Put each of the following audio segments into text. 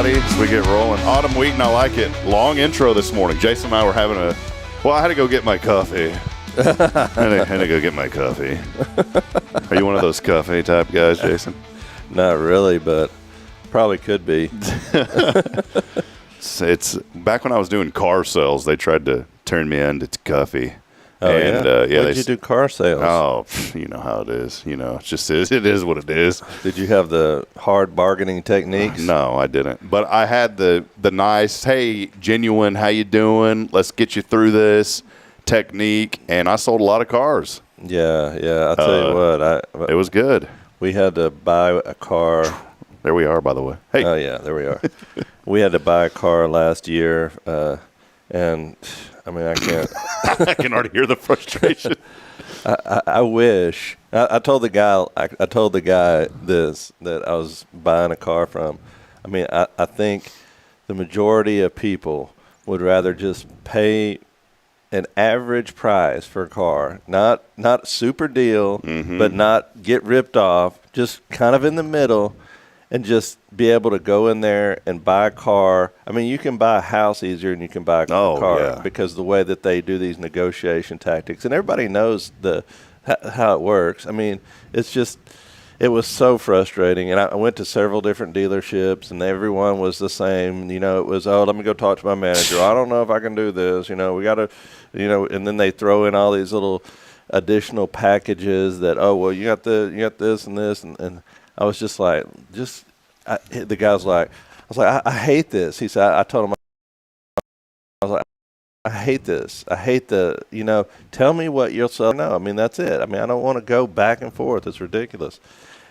everybody, as we get rolling. Autumn Wheaton, I like it. Long intro this morning. Jason and I were having I had to go get my coffee. I had to go get my coffee. Are you one of those coffee type guys, Jason? Not really, but probably could be. It's back when I was doing car sales, they tried to turn me into coffee. Oh, and, yeah? What did you do car sales? Oh, you know how it is. You know, it is what it is. Did you have the hard bargaining techniques? No, I didn't. But I had the nice, hey, genuine, how you doing? Let's get you through this technique. And I sold a lot of cars. Yeah. I'll tell you what. It was good. We had to buy a car. There we are, by the way. Hey. Oh, yeah, there we are. We had to buy a car last year, and I mean, I can't. I can already hear the frustration. I wish. I told the guy. I told the guy this, that I was buying a car from. I mean, I think the majority of people would rather just pay an average price for a car, not super deal, but not get ripped off. Just kind of in the middle. And just be able to go in there and buy a car. I mean, you can buy a house easier than you can buy a car because the way that they do these negotiation tactics. And everybody knows how it works. I mean, it was so frustrating. And I went to several different dealerships, and everyone was the same. You know, it was, let me go talk to my manager. I don't know if I can do this. You know, we got to, and then they throw in all these little additional packages that, you got this and this. And I was just like, the guy was like, I hate this. He said, I told him, I was like, I hate this. I hate tell me what you'll sell. No, I mean, that's it. I mean, I don't want to go back and forth. It's ridiculous.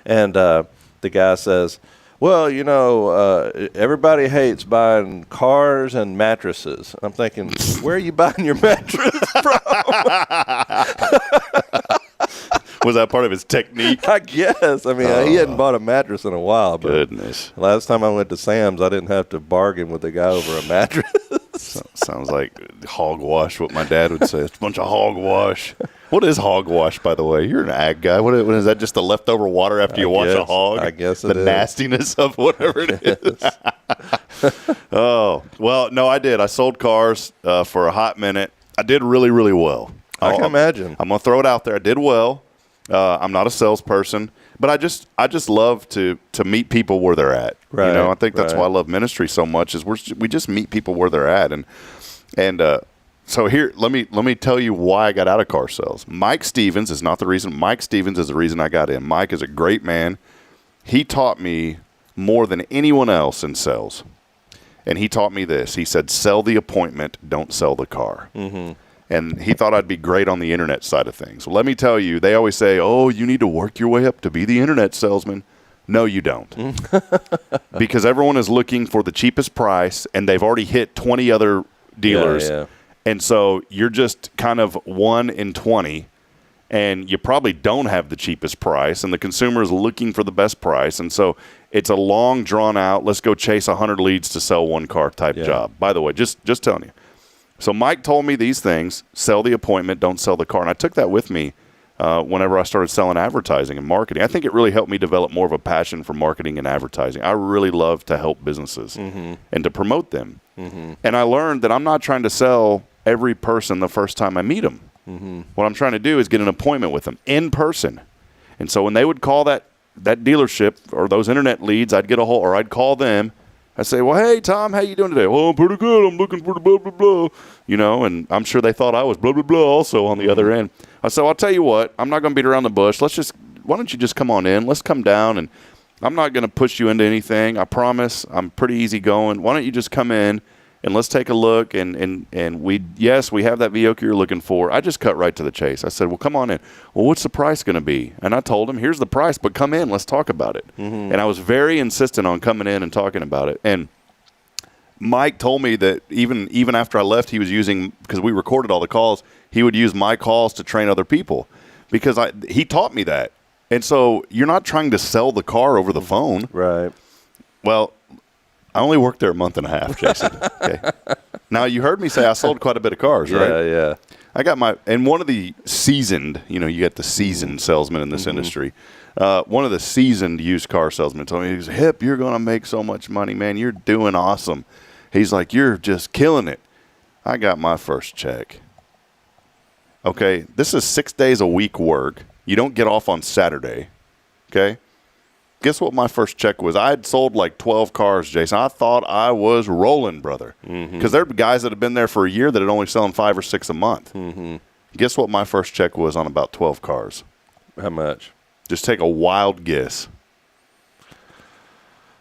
And the guy says, well, everybody hates buying cars and mattresses. I'm thinking, where are you buying your mattress from? Was that part of his technique? I guess. I mean, he hadn't bought a mattress in a while. But goodness. Last time I went to Sam's, I didn't have to bargain with the guy over a mattress. Sounds like hogwash, what my dad would say. It's a bunch of hogwash. What is hogwash, by the way? You're an ag guy. What is that, just the leftover water after you wash a hog? I guess it is. The nastiness of whatever it is. Oh, well, no, I did. I sold cars for a hot minute. I did really, really well. I can imagine. I'm going to throw it out there. I did well. I'm not a salesperson, but I just love to meet people where they're at. Right. I think that's why I love ministry so much is we just meet people where they're at. And so here, let me tell you why I got out of car sales. Mike Stevens is not the reason. Mike Stevens is the reason I got in. Mike is a great man. He taught me more than anyone else in sales. And he taught me this. He said, sell the appointment, don't sell the car. Mm-hmm. And he thought I'd be great on the internet side of things. Well, let me tell you, they always say, you need to work your way up to be the internet salesman. No, you don't. Because everyone is looking for the cheapest price, and they've already hit 20 other dealers. Yeah. And so you're just kind of 1 in 20, and you probably don't have the cheapest price, and the consumer is looking for the best price. And so it's a long, drawn-out, let's go chase 100 leads to sell one car type job. By the way, just telling you. So Mike told me these things, sell the appointment, don't sell the car. And I took that with me whenever I started selling advertising and marketing. I think it really helped me develop more of a passion for marketing and advertising. I really love to help businesses and to promote them. Mm-hmm. And I learned that I'm not trying to sell every person the first time I meet them. Mm-hmm. What I'm trying to do is get an appointment with them in person. And so when they would call that dealership or those internet leads, I'd get a hold, or I'd call them. I say, well, hey, Tom, how you doing today? Well, I'm pretty good. I'm looking for the blah, blah, blah. And I'm sure they thought I was blah, blah, blah also on the other end. I said, I'll tell you what, I'm not going to beat around the bush. Why don't you just come on in? Let's come down, and I'm not going to push you into anything. I promise. I'm pretty easygoing. Why don't you just come in, and let's take a look, and we have that vehicle you're looking for. I just cut right to the chase. I said, well, come on in. Well, what's the price going to be? And I told him, here's the price, but come in. Let's talk about it. Mm-hmm. And I was very insistent on coming in and talking about it. And Mike told me that even after I left, he was using, because we recorded all the calls, he would use my calls to train other people because he taught me that. And so you're not trying to sell the car over the phone. Right. Well, I only worked there a month and a half, Jason. Okay. Now, you heard me say I sold quite a bit of cars, right? Yeah. and one of the seasoned, you got the seasoned salesmen in this industry. One of the seasoned used car salesmen told me, he's Hip, you're going to make so much money, man. You're doing awesome. He's like, you're just killing it. I got my first check. Okay, this is 6 days a week work. You don't get off on Saturday. Okay? Guess what my first check was? I had sold like 12 cars, Jason. I thought I was rolling, brother. Because there are guys that have been there for a year that are only selling 5 or 6 a month. Guess what my first check was on about 12 cars? How much? Just take a wild guess.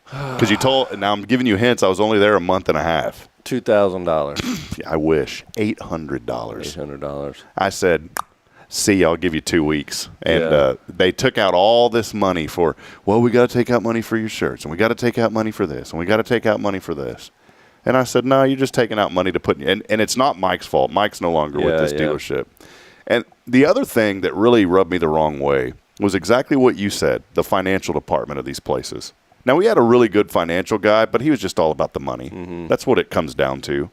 Because now I'm giving you hints, I was only there a month and a half. $2,000. I wish. $800. $800. I said, see, I'll give you 2 weeks. And they took out all this money for, well, we got to take out money for your shirts, and we got to take out money for this, and we got to take out money for this. And I said, no, you're just taking out money to put in. And it's not Mike's fault. Mike's no longer with this dealership. And the other thing that really rubbed me the wrong way was exactly what you said, the financial department of these places. Now, we had a really good financial guy, but he was just all about the money. That's what it comes down to.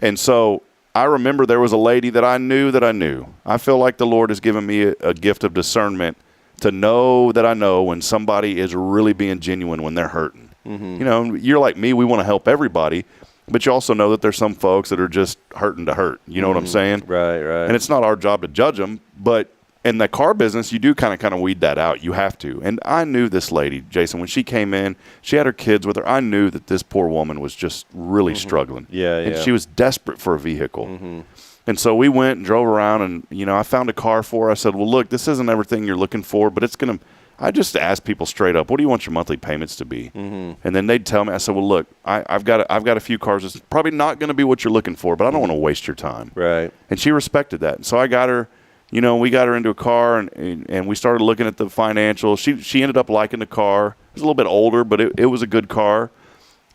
And so I remember there was a lady that I knew. I feel like the Lord has given me a gift of discernment to know that I know when somebody is really being genuine when they're hurting. You're like me. We want to help everybody, but you also know that there's some folks that are just hurting to hurt. You know what I'm saying? Right. And it's not our job to judge them, but in the car business, you do kind of weed that out. You have to. And I knew this lady, Jason, when she came in, she had her kids with her. I knew that this poor woman was just really struggling. And she was desperate for a vehicle. And so we went and drove around, and, I found a car for her. I said, well, look, this isn't everything you're looking for, but it's going to – I just asked people straight up, what do you want your monthly payments to be? And then they'd tell me. I said, well, look, I've got a few cars. It's probably not going to be what you're looking for, but I don't want to waste your time. Right. And she respected that. And so I got her – we got her into a car, and we started looking at the financials. She ended up liking the car. It was a little bit older, but it was a good car.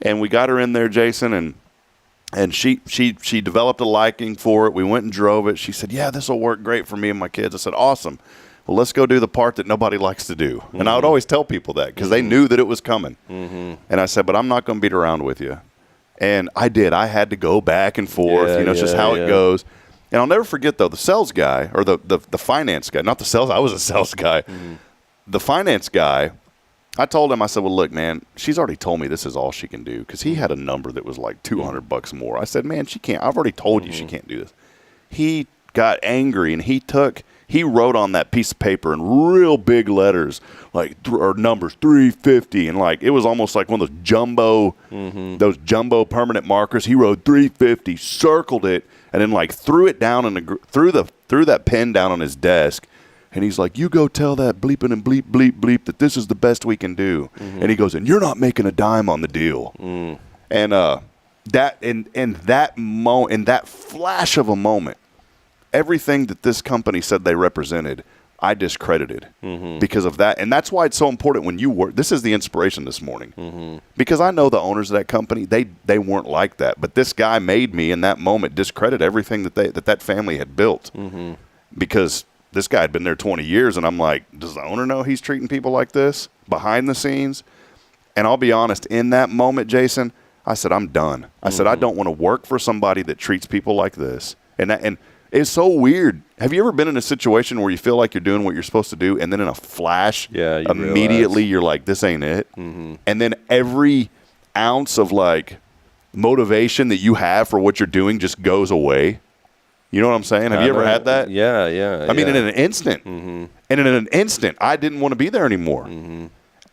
And we got her in there, Jason, and she developed a liking for it. We went and drove it. She said, yeah, this will work great for me and my kids. I said, awesome. Well, let's go do the part that nobody likes to do. And I would always tell people that because they knew that it was coming. And I said, but I'm not going to beat around with you. And I did. I had to go back and forth. It's just how it goes. And I'll never forget, though, the sales guy, or the finance guy, not the sales, I was a sales guy. The finance guy, I told him, I said, well, look, man, she's already told me this is all she can do, because he had a number that was like $200 more. I said, man, she can't. I've already told you she can't do this. He got angry, and he wrote on that piece of paper in real big letters, or numbers, 350, and it was almost like one of those jumbo permanent markers. He wrote 350, circled it, and then threw it down threw that pen down on his desk, and he's like, "You go tell that bleeping and bleep bleep bleep that this is the best we can do." And he goes, "And you're not making a dime on the deal." And that in that flash of a moment, everything that this company said they represented, I discredited because of that. And that's why it's so important when you work. This is the inspiration this morning. Because I know the owners of that company, they weren't like that. But this guy made me in that moment discredit everything that family had built. Because this guy had been there 20 years, and I'm like, does the owner know he's treating people like this behind the scenes? And I'll be honest, in that moment, Jason, I said, I'm done. I said, I don't want to work for somebody that treats people like this. And it's so weird. Have you ever been in a situation where you feel like you're doing what you're supposed to do, and then in a flash, immediately you're like, this ain't it? And then every ounce of motivation that you have for what you're doing just goes away? You know what I'm saying? Have you ever had that? Yeah. I mean, in an instant. And in an instant, I didn't want to be there anymore.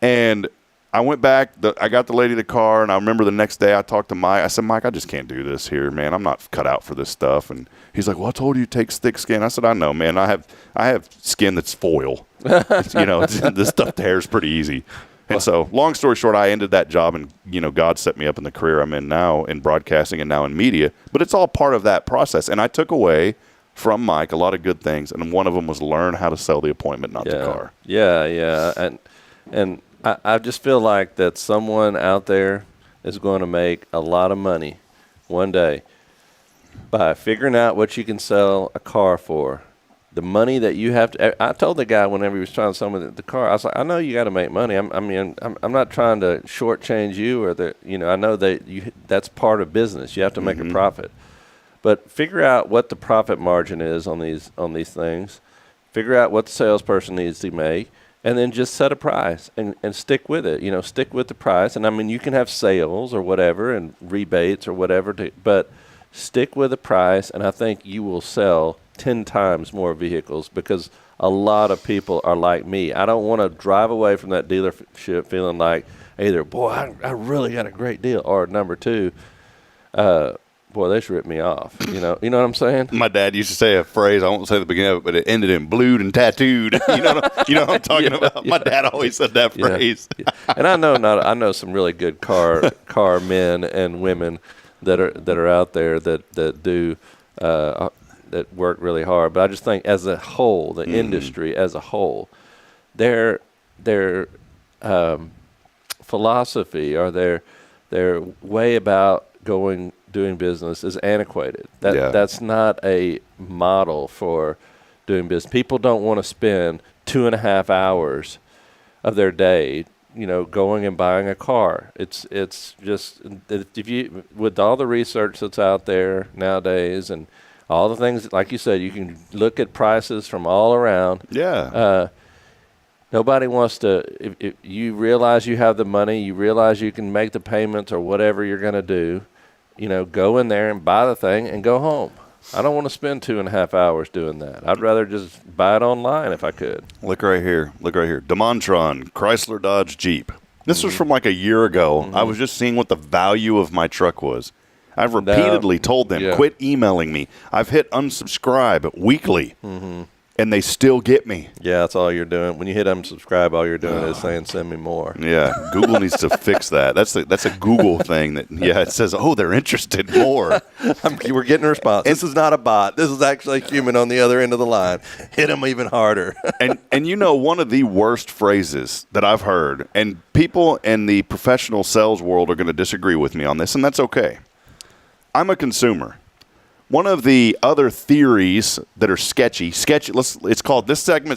And I went back. I got the lady the car, and I remember the next day I talked to Mike. I said, Mike, I just can't do this here, man. I'm not cut out for this stuff. And he's like, well, I told you it takes thick skin. I said, I know, man. I have skin that's foil. This stuff, the hair is pretty easy. And so, long story short, I ended that job, and God set me up in the career I'm in now in broadcasting and now in media. But it's all part of that process. And I took away from Mike a lot of good things, and one of them was learn how to sell the appointment, not the car. Yeah. And I just feel like that someone out there is going to make a lot of money one day by figuring out what you can sell a car for. The money that you have to – I told the guy whenever he was trying to sell me the car, I was like, I know you got to make money. I'm not trying to shortchange you or I know that that's part of business. You have to make a profit. But figure out what the profit margin is on these things. Figure out what the salesperson needs to make, and then just set a price and stick with it. Stick with the price. And I mean, you can have sales or whatever and rebates or whatever, but stick with the price, and I think you will sell 10 times more vehicles, because a lot of people are like me. I don't want to drive away from that dealership feeling like either, boy, I really got a great deal, or number two, boy, they should rip me off. You know what I'm saying? My dad used to say a phrase, I won't say the beginning of it, but it ended in blued and tattooed. You know what I'm talking about? My dad always said that phrase. And I know some really good car men and women that are out there that do that work really hard. But I just think as a whole, the industry as a whole, their philosophy or their way about doing business is antiquated. That's not a model for doing business. People don't want to spend 2.5 hours of their day, going and buying a car. It's just, if you, with all the research that's out there nowadays and all the things, like you said, you can look at prices from all around. Yeah. Nobody wants to, if you realize you have the money, you realize you can make the payments or whatever you're going to do, go in there and buy the thing and go home. I don't want to spend 2.5 hours doing that. I'd rather just buy it online if I could. Look right here. DeMontron, Chrysler, Dodge, Jeep. This was from like a year ago. I was just seeing what the value of my truck was. I've repeatedly told them, quit emailing me. I've hit unsubscribe weekly. And they still get me. Yeah, that's all you're doing. When you hit unsubscribe, all you're doing is saying, send me more. Yeah, Google needs to fix that. That's a Google thing that, it says, oh, they're interested more. We're getting a response. This is not a bot. This is actually a human on the other end of the line. Hit them even harder. and one of the worst phrases that I've heard, and people in the professional sales world are going to disagree with me on this, and that's okay. I'm a consumer. One of the other theories that are sketchy. This segment's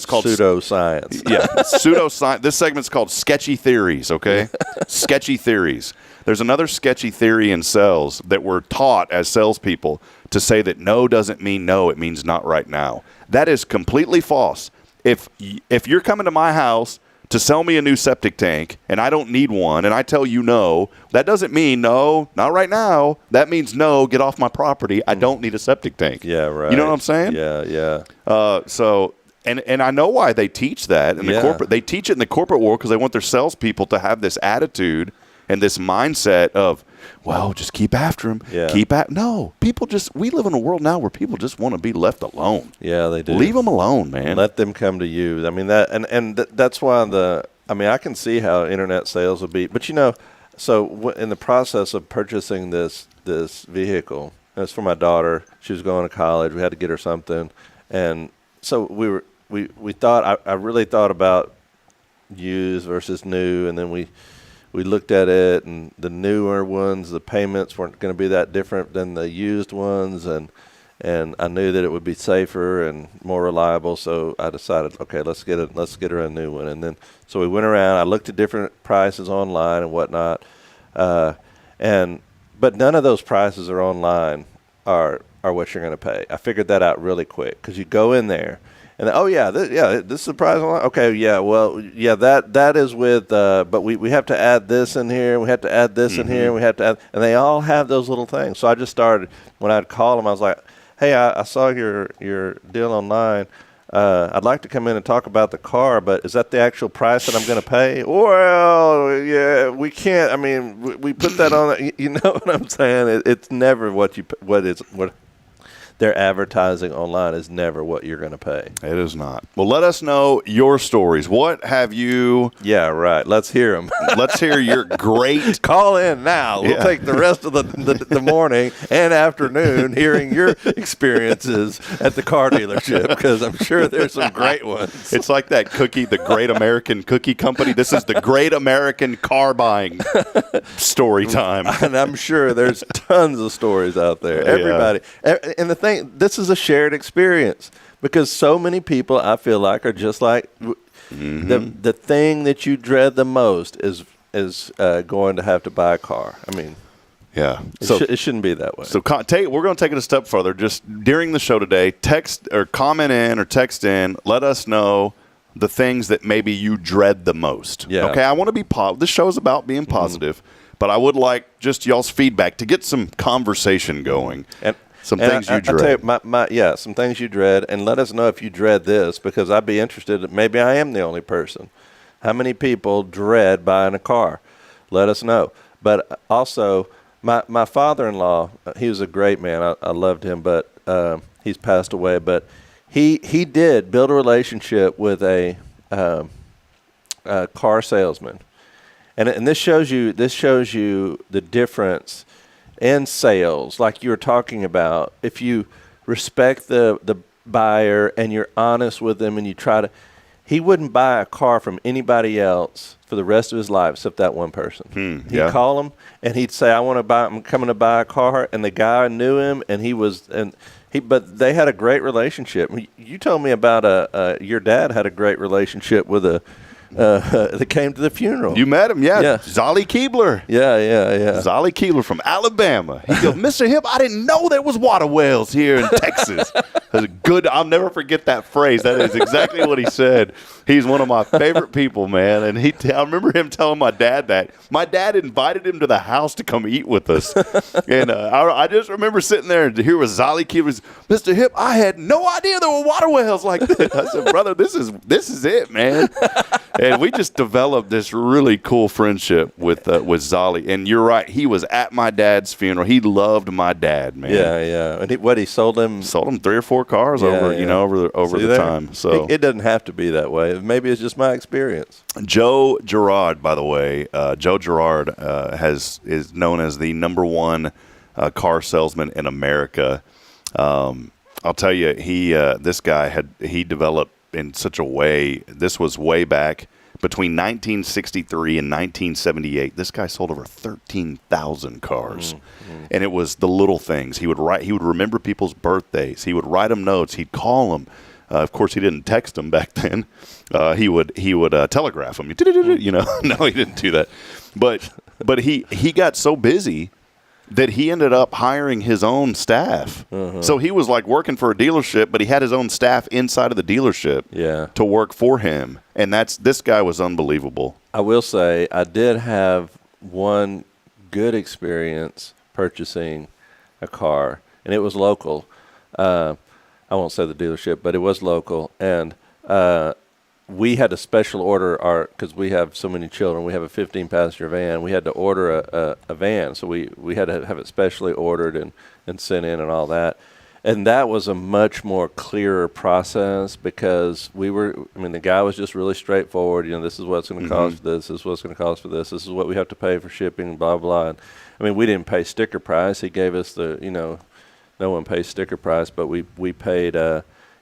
called pseudoscience. Yeah, pseudoscience. This segment's called sketchy theories. Okay, sketchy theories. There's another sketchy theory in sales that we're taught as salespeople to say that no doesn't mean no. It means not right now. That is completely false. If you're coming to my house to sell me a new septic tank and I don't need one and I tell you no, that doesn't mean no, not right now. That means no, get off my property. I don't need a septic tank. Yeah, right. You know what I'm saying? Yeah. So I know why they teach that in the corporate. They teach it in the corporate world because they want their salespeople to have this attitude and this mindset of, well, just keep after them. Yeah. No, we live in a world now where people just want to be left alone. Yeah, they do. Leave them alone, man. Let them come to you. I mean, that's why I can see how internet sales would be. But, so in the process of purchasing this vehicle, it's for my daughter. She was going to college. We had to get her something. And so we thought, I really thought about used versus new, and then we looked at it, and the newer ones, the payments weren't going to be that different than the used ones, and I knew that it would be safer and more reliable. So I decided, okay, let's get her a new one. And then so we went around. I looked at different prices online and whatnot, but none of those prices are online are what you're going to pay. I figured that out really quick because you go in there. And this is the price online. Okay, that is with, but we have to add this in here. We have to add this in here. We have to add, and they all have those little things. So I just started when I'd call them. I was like, hey, I saw your deal online. I'd like to come in and talk about the car, but is that the actual price that I'm going to pay? Well, yeah, we can't. I mean, we put that on. You know what I'm saying? It's never what their advertising online is never what you're going to pay. It is not. Well, let us know your stories. What have you... Yeah, right. Let's hear them. Let's hear your great... Call in now. We'll take the rest of the morning and afternoon hearing your experiences at the car dealership, because I'm sure there's some great ones. It's like that cookie, the Great American Cookie Company. This is the Great American Car Buying Story Time. And I'm sure there's tons of stories out there. Everybody. And the thing, this is a shared experience, because so many people, I feel like, are just like the thing that you dread the most is going to have to buy a car. I mean, Yeah. It shouldn't be that way. So we're going to take it a step further. Just during the show today, text or comment in or text in. Let us know the things that maybe you dread the most. Yeah. Okay, I want to be positive. This show is about being positive, but I would like just y'all's feedback to get some conversation going. And some things you dread. I'll tell you, some things you dread, and let us know if you dread this, because I'd be interested. Maybe I am the only person. How many people dread buying a car? Let us know. But also, my father-in-law, he was a great man. I loved him, but he's passed away. But he did build a relationship with a car salesman, and this shows you the difference in sales, like you were talking about. If you respect the buyer and you're honest with them, and you try to, he wouldn't buy a car from anybody else for the rest of his life except that one person. He'd call him and he'd say, I'm coming to buy a car, and the guy knew him, and but they had a great relationship. You told me about your dad had a great relationship with that came to the funeral. You met him, yeah. Zolly Keebler. Yeah. Zolly Keebler from Alabama. He goes, Mr. Hip, I didn't know there was water wells here in Texas. That's good. I'll never forget that phrase. That is exactly what he said. He's one of my favorite people, man. And I remember him telling my dad that. My dad invited him to the house to come eat with us. And I just remember sitting there, and here was Zolly Keebler. Mr. Hip, I had no idea there were water wells like this. I said, brother, this is it, man. And we just developed this really cool friendship with Zolly. And you're right, he was at my dad's funeral. He loved my dad, man. Yeah. And he sold him 3 or 4 cars over the time. So it doesn't have to be that way. Maybe it's just my experience. Joe Girard, by the way, Joe Girard is known as the number one car salesman in America. I'll tell you, this guy developed in such a way. This was way back between 1963 and 1978. This guy sold over 13,000 cars, and it was the little things. He would remember people's birthdays. He would write them notes. He'd call them. Of course, he didn't text them back then. He would telegraph them. You know, no, he didn't do that. But he got so busy that he ended up hiring his own staff. So he was like working for a dealership, but he had his own staff inside of the dealership to work for him. And this guy was unbelievable. I will say I did have one good experience purchasing a car, and it was local. I won't say the dealership, but it was local. And we had to special order because we have so many children. We have a 15-passenger van. We had to order a van, so we had to have it specially ordered and sent in and all that. And that was a much more clearer process, because the guy was just really straightforward. You know, this is what it's going to cost for this. This is what it's going to cost for this. This is what we have to pay for shipping, blah, blah. And, we didn't pay sticker price. He gave us no one pays sticker price, but we paid.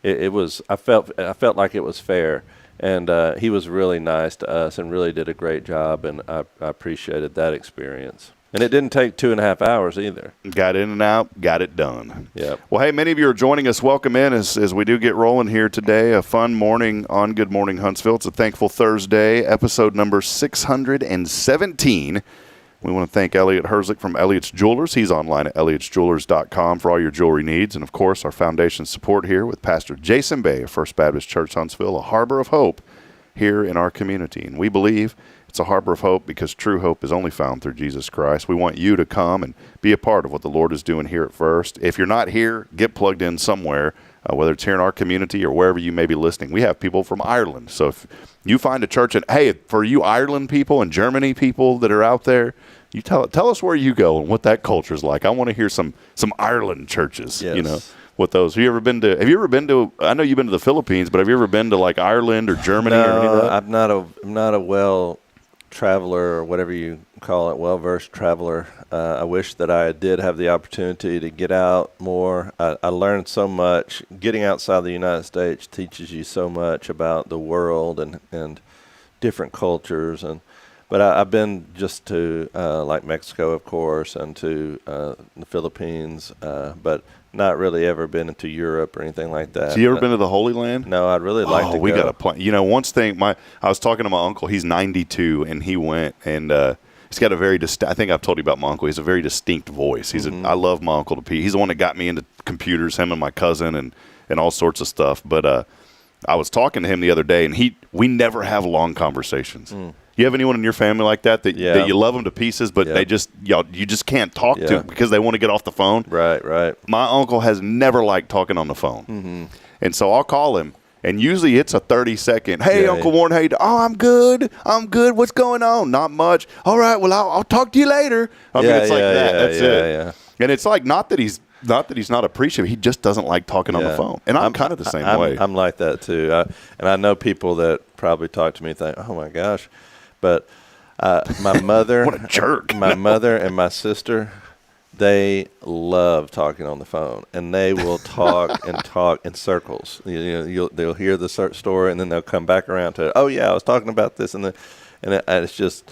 It was. I felt like it was fair. And he was really nice to us and really did a great job, and I appreciated that experience. And it didn't take 2.5 hours either. Got in and out, got it done. Yep. Well, hey, many of you are joining us. Welcome in as we do get rolling here today. A fun morning on Good Morning Huntsville. It's a Thankful Thursday, episode number 617. We want to thank Elliot Herzlich from Elliot's Jewelers. He's online at elliotsjewelers.com for all your jewelry needs. And, of course, our foundation support here with Pastor Jason Bay of First Baptist Church Huntsville, a harbor of hope here in our community. And we believe it's a harbor of hope because true hope is only found through Jesus Christ. We want you to come and be a part of what the Lord is doing here at First. If you're not here, get plugged in somewhere, whether it's here in our community or wherever you may be listening. We have people from Ireland. So if you find a church, and hey, for you Ireland people and Germany people that are out there, you tell us where you go and what that culture is like. I want to hear some Ireland churches. Yes. What those? Have you ever been to? I know you've been to the Philippines, but have you ever been to like Ireland or Germany or any of that? I'm not a well traveler, or whatever you call it, well-versed traveler. I wish that I did have the opportunity to get out more. I learned so much. Getting outside the United States teaches you so much about the world and different cultures. But I've been just to like Mexico, of course, and to the Philippines, but not really ever been into Europe or anything like that. So you ever been to the Holy Land? No, I'd really like to go. We got a plan. One thing, I was talking to my uncle. He's 92, and he went, and he's got a very I think I've told you about my uncle. He's a very distinct voice. I love my uncle to pieces. He's the one that got me into computers, him and my cousin and all sorts of stuff. But I was talking to him the other day, and we never have long conversations. You have anyone in your family like that you love them to pieces, but they just you just can't talk to because they want to get off the phone? Right. My uncle has never liked talking on the phone. And so I'll call him, and usually it's a 30-second, hey, Uncle Warren, hey, I'm good. What's going on? Not much. All right, well, I'll talk to you later. I mean, it's like that. That's it. Yeah. And it's like not that he's not appreciative. He just doesn't like talking on the phone. And I'm kind of the same way. I'm like that, too. And I know people that probably talk to me and think, oh, my gosh. But my mother, what a jerk. My mother and my sister, they love talking on the phone, and they will talk and talk in circles. They'll hear the story, and then they'll come back around to, oh yeah, I was talking about this, and it's just.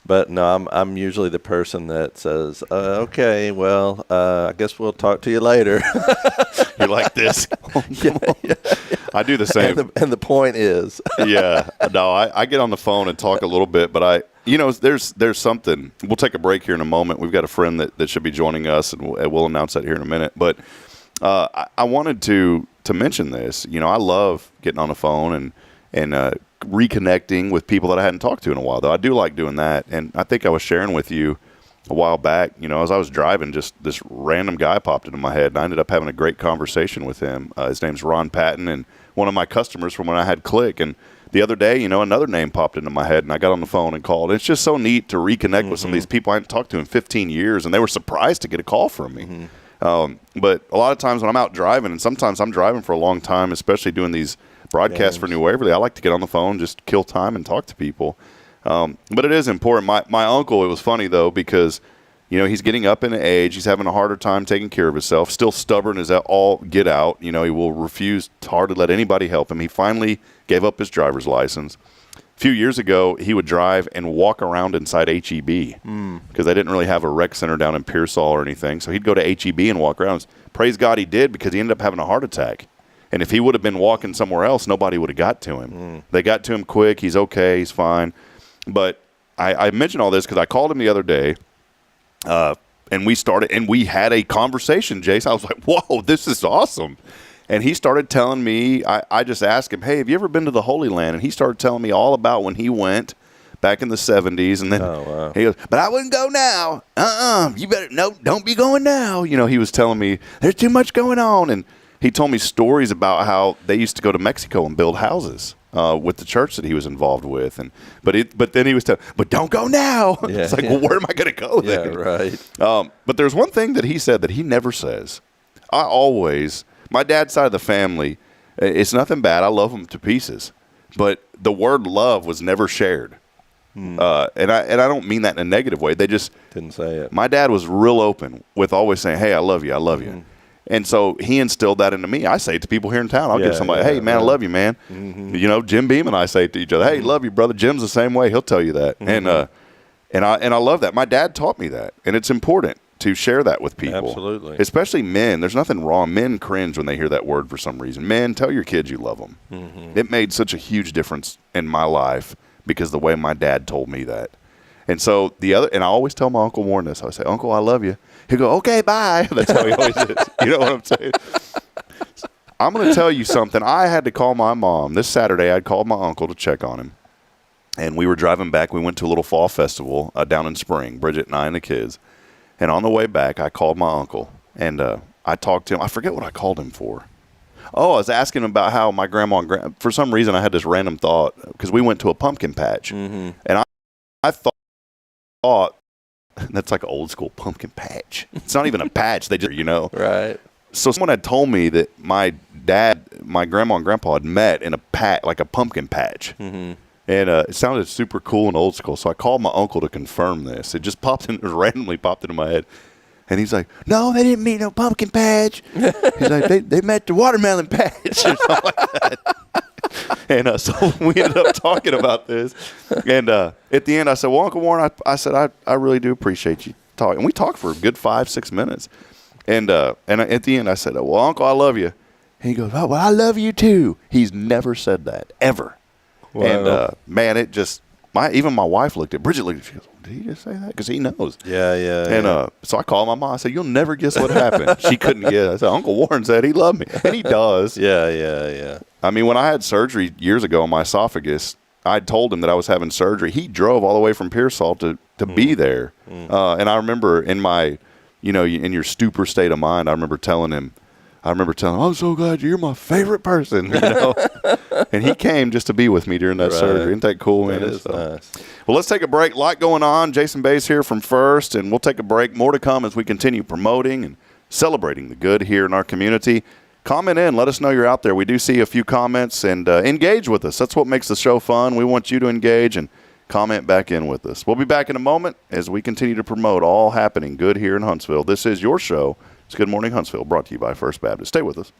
But no, I'm usually the person that says, okay, well, I guess we'll talk to you later. You're like this. Yeah. I do the same. And the point is. Yeah. No, I get on the phone and talk a little bit, but there's something. We'll take a break here in a moment. We've got a friend that should be joining us, and we'll announce that here in a minute. But I wanted to mention this. I love getting on the phone and reconnecting with people that I hadn't talked to in a while, though. I do like doing that. And I think I was sharing with you a while back, as I was driving, just this random guy popped into my head, and I ended up having a great conversation with him. His name's Ron Patton, and one of my customers from when I had Click. And the other day, another name popped into my head, and I got on the phone and called. And it's just so neat to reconnect with some of these people I hadn't talked to in 15 years, and they were surprised to get a call from me. But a lot of times when I'm out driving, and sometimes I'm driving for a long time, especially doing these broadcasts for New Waverly, I like to get on the phone, just kill time and talk to people. But it is important. My uncle, it was funny, though, because, he's getting up in age. He's having a harder time taking care of himself, still stubborn as all get out. He will refuse to hardly let anybody help him. He finally gave up his driver's license. A few years ago, he would drive and walk around inside HEB because they didn't really have a rec center down in Pearsall or anything. So he'd go to HEB and walk around. Praise God he did, because he ended up having a heart attack. And if he would have been walking somewhere else, nobody would have got to him. They got to him quick. He's okay. He's fine. But I mentioned all this because I called him the other day, and we had a conversation, Jason. I was like, whoa, this is awesome. And he started telling me, I just asked him, hey, have you ever been to the Holy Land? And he started telling me all about when he went back in the 70s. And then he goes, but I wouldn't go now. You better, no, don't be going now. He was telling me there's too much going on. And he told me stories about how they used to go to Mexico and build houses with the church that he was involved with. But then he was telling, but don't go now. It's like, well, where am I going to go then? Yeah, right. But there's one thing that he said that he never says. My dad's side of the family, it's nothing bad. I love them to pieces. But the word love was never shared. And I don't mean that in a negative way. They just didn't say it. My dad was real open with always saying, hey, I love you. I love you. And so he instilled that into me. I say it to people here in town. I'll give somebody, hey, man, I love you, man. Jim Beam and I say it to each other, hey, love you, brother. Jim's the same way. He'll tell you that. And I love that. My dad taught me that. And it's important to share that with people. Absolutely. Especially men. There's nothing wrong. Men cringe when they hear that word for some reason. Men, tell your kids you love them. It made such a huge difference in my life because the way my dad told me that. And so and I always tell my Uncle Warren this. I say, Uncle, I love you. He'll go, okay, bye. That's how he always is. You know what I'm saying? I'm going to tell you something. I had to call my mom. This Saturday, I called my uncle to check on him. And we were driving back. We went to a little fall festival down in Spring, Bridget and I and the kids. And on the way back, I called my uncle. And I talked to him. I forget what I called him for. Oh, I was asking him about how my grandma and for some reason, I had this random thought because we went to a pumpkin patch. And I thought, that's like an old school pumpkin patch. It's not even a patch. They just, Right. So someone had told me that my grandma and grandpa had met in like a pumpkin patch. And it sounded super cool and old school. So I called my uncle to confirm this. It just randomly popped into my head. And he's like, no, they didn't meet no pumpkin patch. He's like, they met the watermelon patch or something like that. And so we ended up talking about this. And at the end, I said, well, Uncle Warren, I said, I really do appreciate you talking. And we talked for a good 5-6 minutes. And at the end, I said, well, Uncle, I love you. And he goes, oh, well, I love you too. He's never said that, ever. Wow. And, man, it just, even my wife looked at Bridget. She goes, "Did he just say that?" Because he knows. Yeah. And so I called my mom. I said, "You'll never guess what happened." She couldn't guess. I said, "Uncle Warren said he loved me," and he does. Yeah. I mean, when I had surgery years ago on my esophagus, I told him that I was having surgery. He drove all the way from Pearsall to be there. And I remember in my, in your stupor state of mind, I remember telling him, "I'm so glad you're my favorite person," And he came just to be with me during that surgery. Isn't that cool, man? That is nice. Well, let's take a break. A lot going on. Jason Bay's here from First, and we'll take a break. More to come as we continue promoting and celebrating the good here in our community. Comment in. Let us know you're out there. We do see a few comments, and engage with us. That's what makes the show fun. We want you to engage and comment back in with us. We'll be back in a moment as we continue to promote all happening good here in Huntsville. This is your show. It's Good Morning Huntsville, brought to you by First Baptist. Stay with us.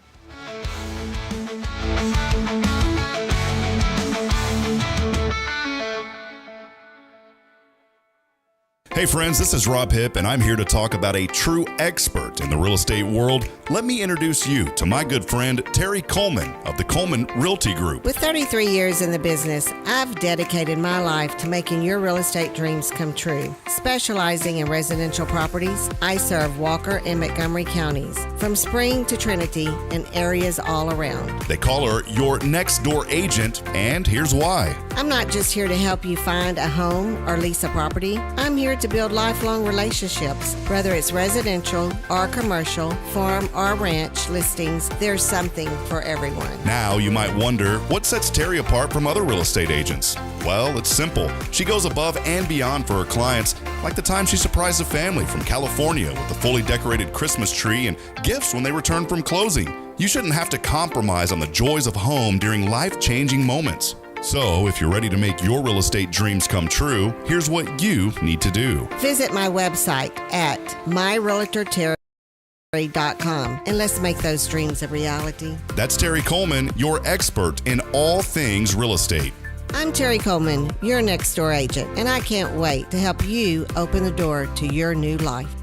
Hey friends, this is Rob Hipp, and I'm here to talk about a true expert in the real estate world. Let me introduce you to my good friend, Terry Coleman of the Coleman Realty Group. With 33 years in the business, I've dedicated my life to making your real estate dreams come true. Specializing in residential properties, I serve Walker and Montgomery counties, from Spring to Trinity and areas all around. They call her your next door agent, and here's why. I'm not just here to help you find a home or lease a property. I'm here to build lifelong relationships. Whether it's residential or commercial, farm or ranch listings, there's something for everyone. Now you might wonder, what sets Terry apart from other real estate agents? Well, it's simple. She goes above and beyond for her clients, like the time she surprised a family from California with a fully decorated Christmas tree and gifts when they returned from closing. You shouldn't have to compromise on the joys of home during life-changing moments. So, if you're ready to make your real estate dreams come true, here's what you need to do. Visit my website at myrealtorterry.com and let's make those dreams a reality. That's Terry Coleman, your expert in all things real estate. I'm Terry Coleman, your next door agent, and I can't wait to help you open the door to your new life.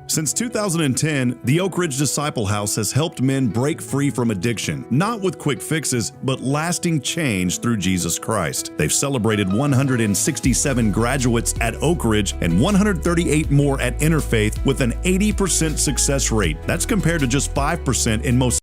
Since 2010, the Oak Ridge Disciple House has helped men break free from addiction, not with quick fixes, but lasting change through Jesus Christ. They've celebrated 167 graduates at Oak Ridge and 138 more at Interfaith with an 80% success rate. That's compared to just 5% in most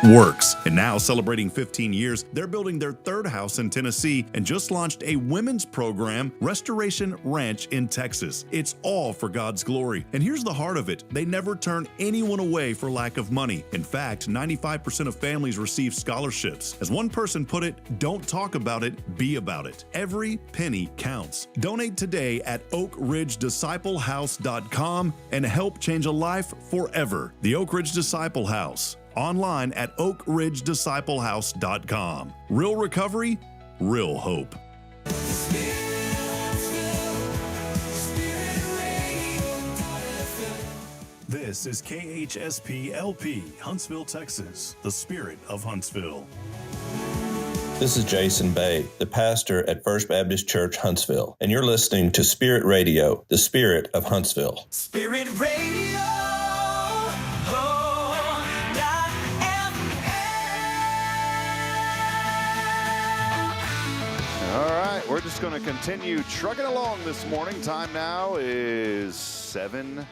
works. And now, celebrating 15 years, they're building their third house in Tennessee and just launched a women's program, Restoration Ranch in Texas. It's all for God's glory. And here's the heart of it. They never turn anyone away for lack of money. In fact, 95% of families receive scholarships. As one person put it, don't talk about it, be about it. Every penny counts. Donate today at oakridgedisciplehouse.com and help change a life forever. The Oak Ridge Disciple House. Online at oakridgedisciplehouse.com. Real recovery, real hope. This is KHSP LP, Huntsville, Texas, the spirit of Huntsville. This is Jason Bay, the pastor at First Baptist Church, Huntsville, and you're listening to Spirit Radio, the spirit of Huntsville. Spirit Radio. All right, we're just going to continue trucking along this morning. Time now is 8:13.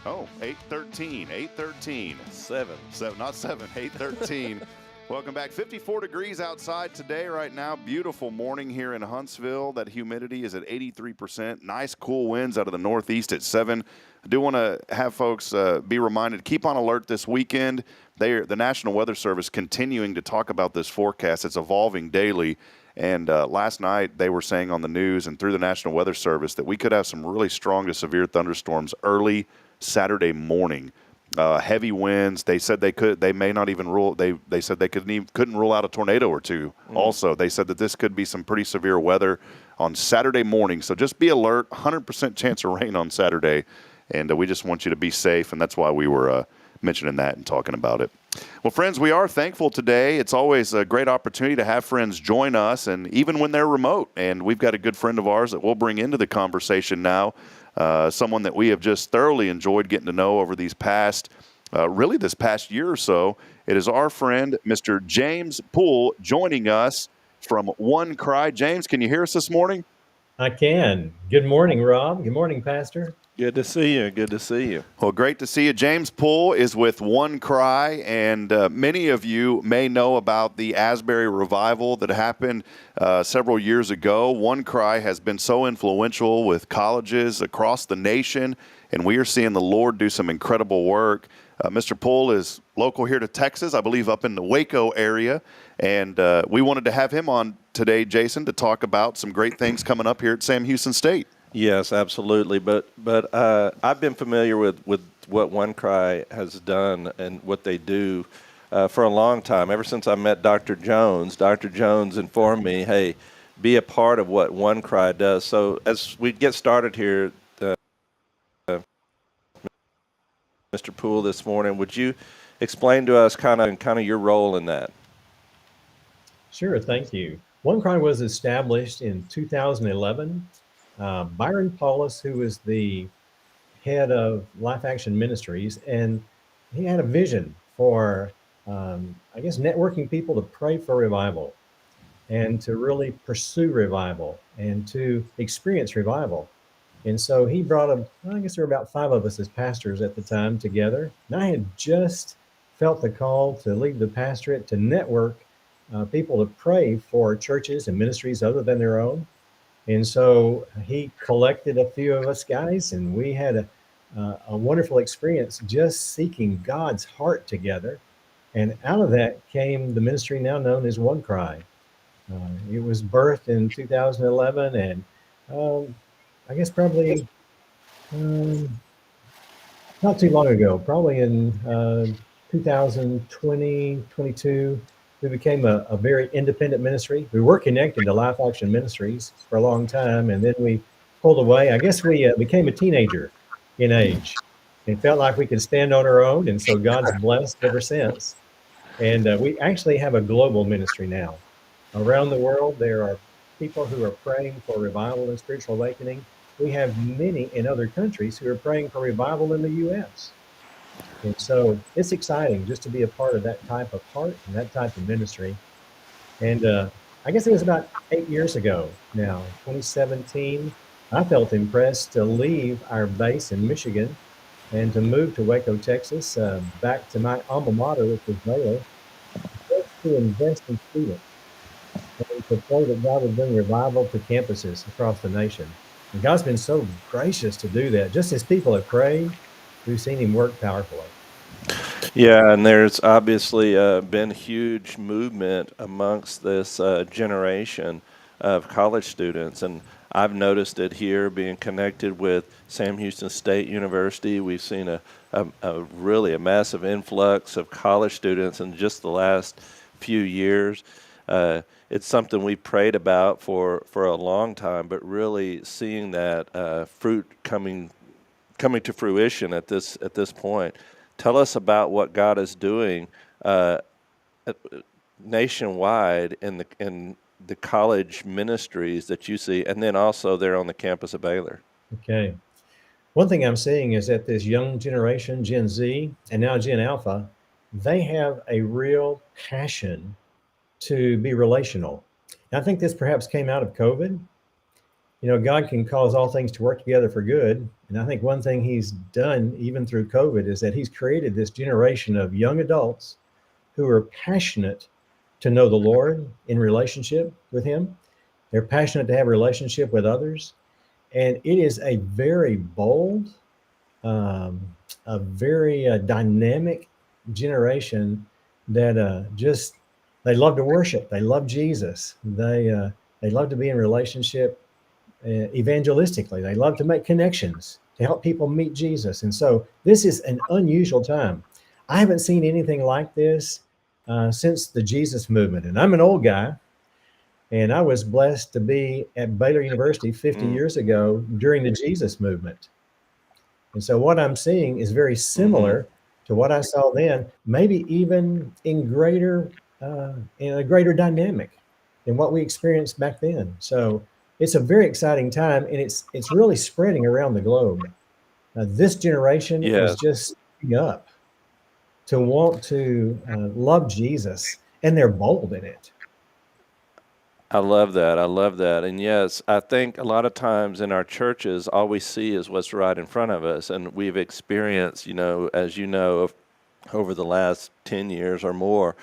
8:13. Welcome back. 54 degrees outside today right now. Beautiful morning here in Huntsville. That humidity is at 83%. Nice cool winds out of the northeast at 7. I do want to have folks be reminded, keep on alert this weekend. The National Weather Service continuing to talk about this forecast. It's evolving daily. And last night they were saying on the news and through the National Weather Service that we could have some really strong to severe thunderstorms early Saturday morning. Heavy winds. They said they may not even rule. They said they couldn't rule out a tornado or two. Also, they said that this could be some pretty severe weather on Saturday morning. So just be alert. 100% chance of rain on Saturday, and we just want you to be safe. And that's why we were mentioning that and talking about it. Well, friends, we are thankful today. It's always a great opportunity to have friends join us, and even when they're remote. And we've got a good friend of ours that we'll bring into the conversation now, someone that we have just thoroughly enjoyed getting to know over this past year or so. It is our friend, Mr. James Poole, joining us. from OneCry. James, can you hear us this morning? I can. Good morning, Rob. Good morning, Pastor. Good to see you. Good to see you. Well, great to see you. James Poole is with OneCry, and many of you may know about the Asbury Revival that happened several years ago. OneCry has been so influential with colleges across the nation, and we are seeing the Lord do some incredible work. Mr. Poole is local here to Texas, I believe up in the Waco area, and we wanted to have him on today, Jason, to talk about some great things coming up here at Sam Houston State. Yes, absolutely. But I've been familiar with what OneCry has done and what they do for a long time. Ever since I met Dr. Jones. Dr. Jones informed me, hey, be a part of what OneCry does. So as we get started here, Mr. Poole, this morning, would you explain to us kind of your role in that? Sure, thank you. OneCry was established in 2011. Byron Paulus, who was the head of Life Action Ministries, and he had a vision for, networking people to pray for revival and to really pursue revival and to experience revival. And so he brought there were about 5 of us as pastors at the time together. And I had just felt the call to lead the pastorate, to network people to pray for churches and ministries other than their own. And so he collected a few of us guys, and we had a wonderful experience just seeking God's heart together. And out of that came the ministry now known as OneCry. It was birthed in 2011, and probably not too long ago, probably in 2020, 22, we became a very independent ministry. We were connected to Life Action Ministries for a long time, and then we pulled away. I guess we became a teenager in age and felt like we could stand on our own, and so God's blessed ever since. And we actually have a global ministry now. Around the world, there are people who are praying for revival and spiritual awakening. We have many in other countries who are praying for revival in the U.S. And so it's exciting just to be a part of that type of heart and that type of ministry. And I guess it was about 8 years ago now, 2017, I felt impressed to leave our base in Michigan and to move to Waco, Texas, back to my alma mater, which was Baylor, just to invest in students and to pray that God would bring revival to campuses across the nation. And God's been so gracious to do that. Just as people have prayed, we've seen him work powerfully. Yeah, and there's obviously been huge movement amongst this generation of college students, and I've noticed it here being connected with Sam Houston State University. We've seen a really a massive influx of college students in just the last few years. It's something we prayed about for a long time, but really seeing that fruit coming to fruition at this point. Tell us about what God is doing nationwide in the college ministries that you see, and then also there on the campus of Baylor. Okay. One thing I'm seeing is that this young generation, Gen Z, and now Gen Alpha, they have a real passion to be relational. And I think this perhaps came out of COVID. You know, God can cause all things to work together for good. And I think one thing he's done, even through COVID, is that he's created this generation of young adults who are passionate to know the Lord in relationship with him. They're passionate to have a relationship with others. And it is a very bold, a very dynamic generation that they love to worship. They love Jesus. They love to be in relationship evangelistically. They love to make connections to help people meet Jesus. And so this is an unusual time. I haven't seen anything like this since the Jesus movement. And I'm an old guy, and I was blessed to be at Baylor University 50 years ago during the Jesus movement. And so what I'm seeing is very similar to what I saw then, maybe even in a greater dynamic than what we experienced back then. So it's a very exciting time, and it's really spreading around the globe. This generation is just stepping up to want to love Jesus, and they're bold in it. I love that. I love that. And yes, I think a lot of times in our churches, all we see is what's right in front of us. And we've experienced, as you know, over the last 10 years or more,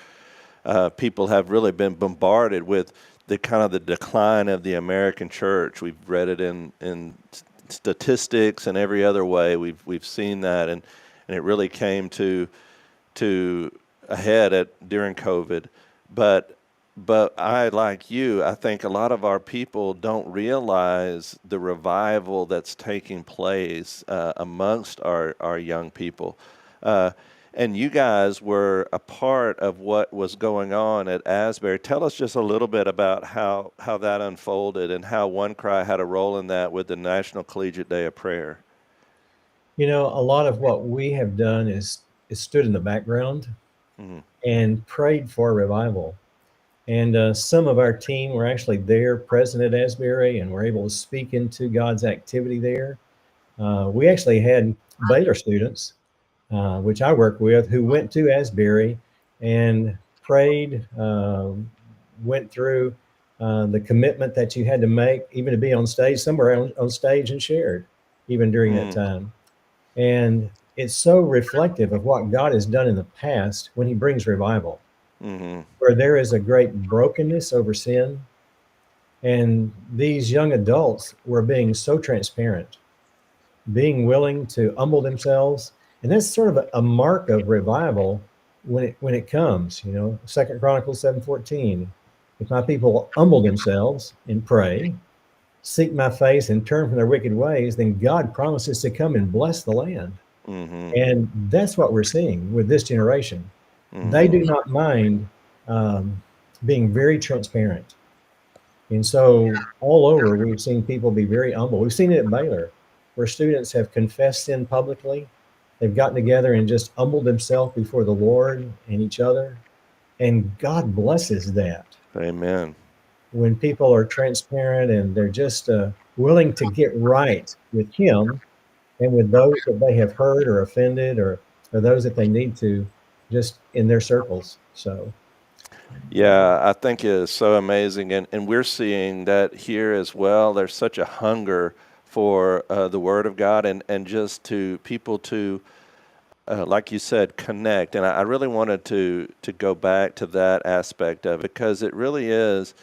people have really been bombarded with the kind of the decline of the American church. We've read it in statistics and every other way. We've seen that, and it really came to a head during COVID. But I, like you, I think a lot of our people don't realize the revival that's taking place amongst our young people. And you guys were a part of what was going on at Asbury. Tell us just a little bit about how that unfolded and how OneCry had a role in that with the National Collegiate Day of Prayer. A lot of what we have done is stood in the background and prayed for revival. And some of our team were actually there present at Asbury and were able to speak into God's activity there. We actually had Baylor students, which I work with, who went to Asbury and prayed, went through the commitment that you had to make, even to be on stage, somewhere on stage, and shared even during that time. And it's so reflective of what God has done in the past when he brings revival, where there is a great brokenness over sin. And these young adults were being so transparent, being willing to humble themselves. And that's sort of a mark of revival when it comes. 2 Chronicles 7:14. If my people humble themselves and pray, seek my face and turn from their wicked ways, then God promises to come and bless the land. And that's what we're seeing with this generation. They do not mind being very transparent. And so all over, we've seen people be very humble. We've seen it at Baylor, where students have confessed sin publicly. They've gotten together and just humbled themselves before the Lord and each other. And God blesses that. Amen. When people are transparent and they're just willing to get right with him and with those that they have hurt or offended, or those that they need to, just in their circles. So yeah, I think it is so amazing. And we're seeing that here as well. There's such a hunger for the Word of God and just to people to, like you said, connect. And I really wanted to go back to that aspect of it, because it really is.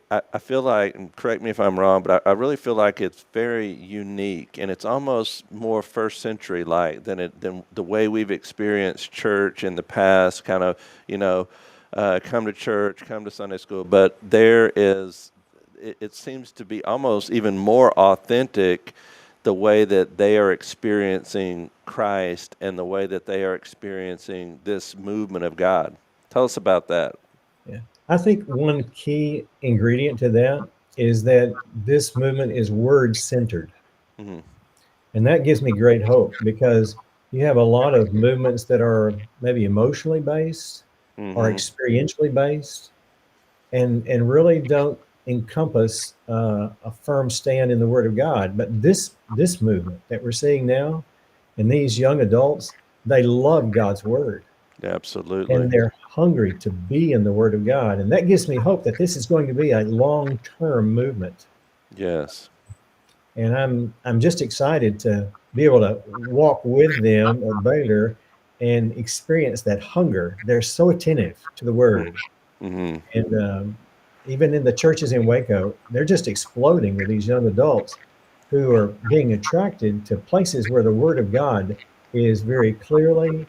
I feel like, and correct me if I'm wrong, but I really feel like it's very unique, and it's almost more first century like than the way we've experienced church in the past. Kind of, come to church, come to Sunday school, but there is. It seems to be almost even more authentic, the way that they are experiencing Christ and the way that they are experiencing this movement of God. Tell us about that. Yeah. I think one key ingredient to that is that this movement is word-centered. And that gives me great hope, because you have a lot of movements that are maybe emotionally based or experientially based and really don't encompass a firm stand in the Word of God. But this movement that we're seeing now, and these young adults, they love God's Word. Absolutely. And they're hungry to be in the Word of God. And that gives me hope that this is going to be a long-term movement. Yes. And I'm just excited to be able to walk with them at Baylor and experience that hunger. They're so attentive to the Word. And even in the churches in Waco, they're just exploding with these young adults who are being attracted to places where the Word of God is very clearly,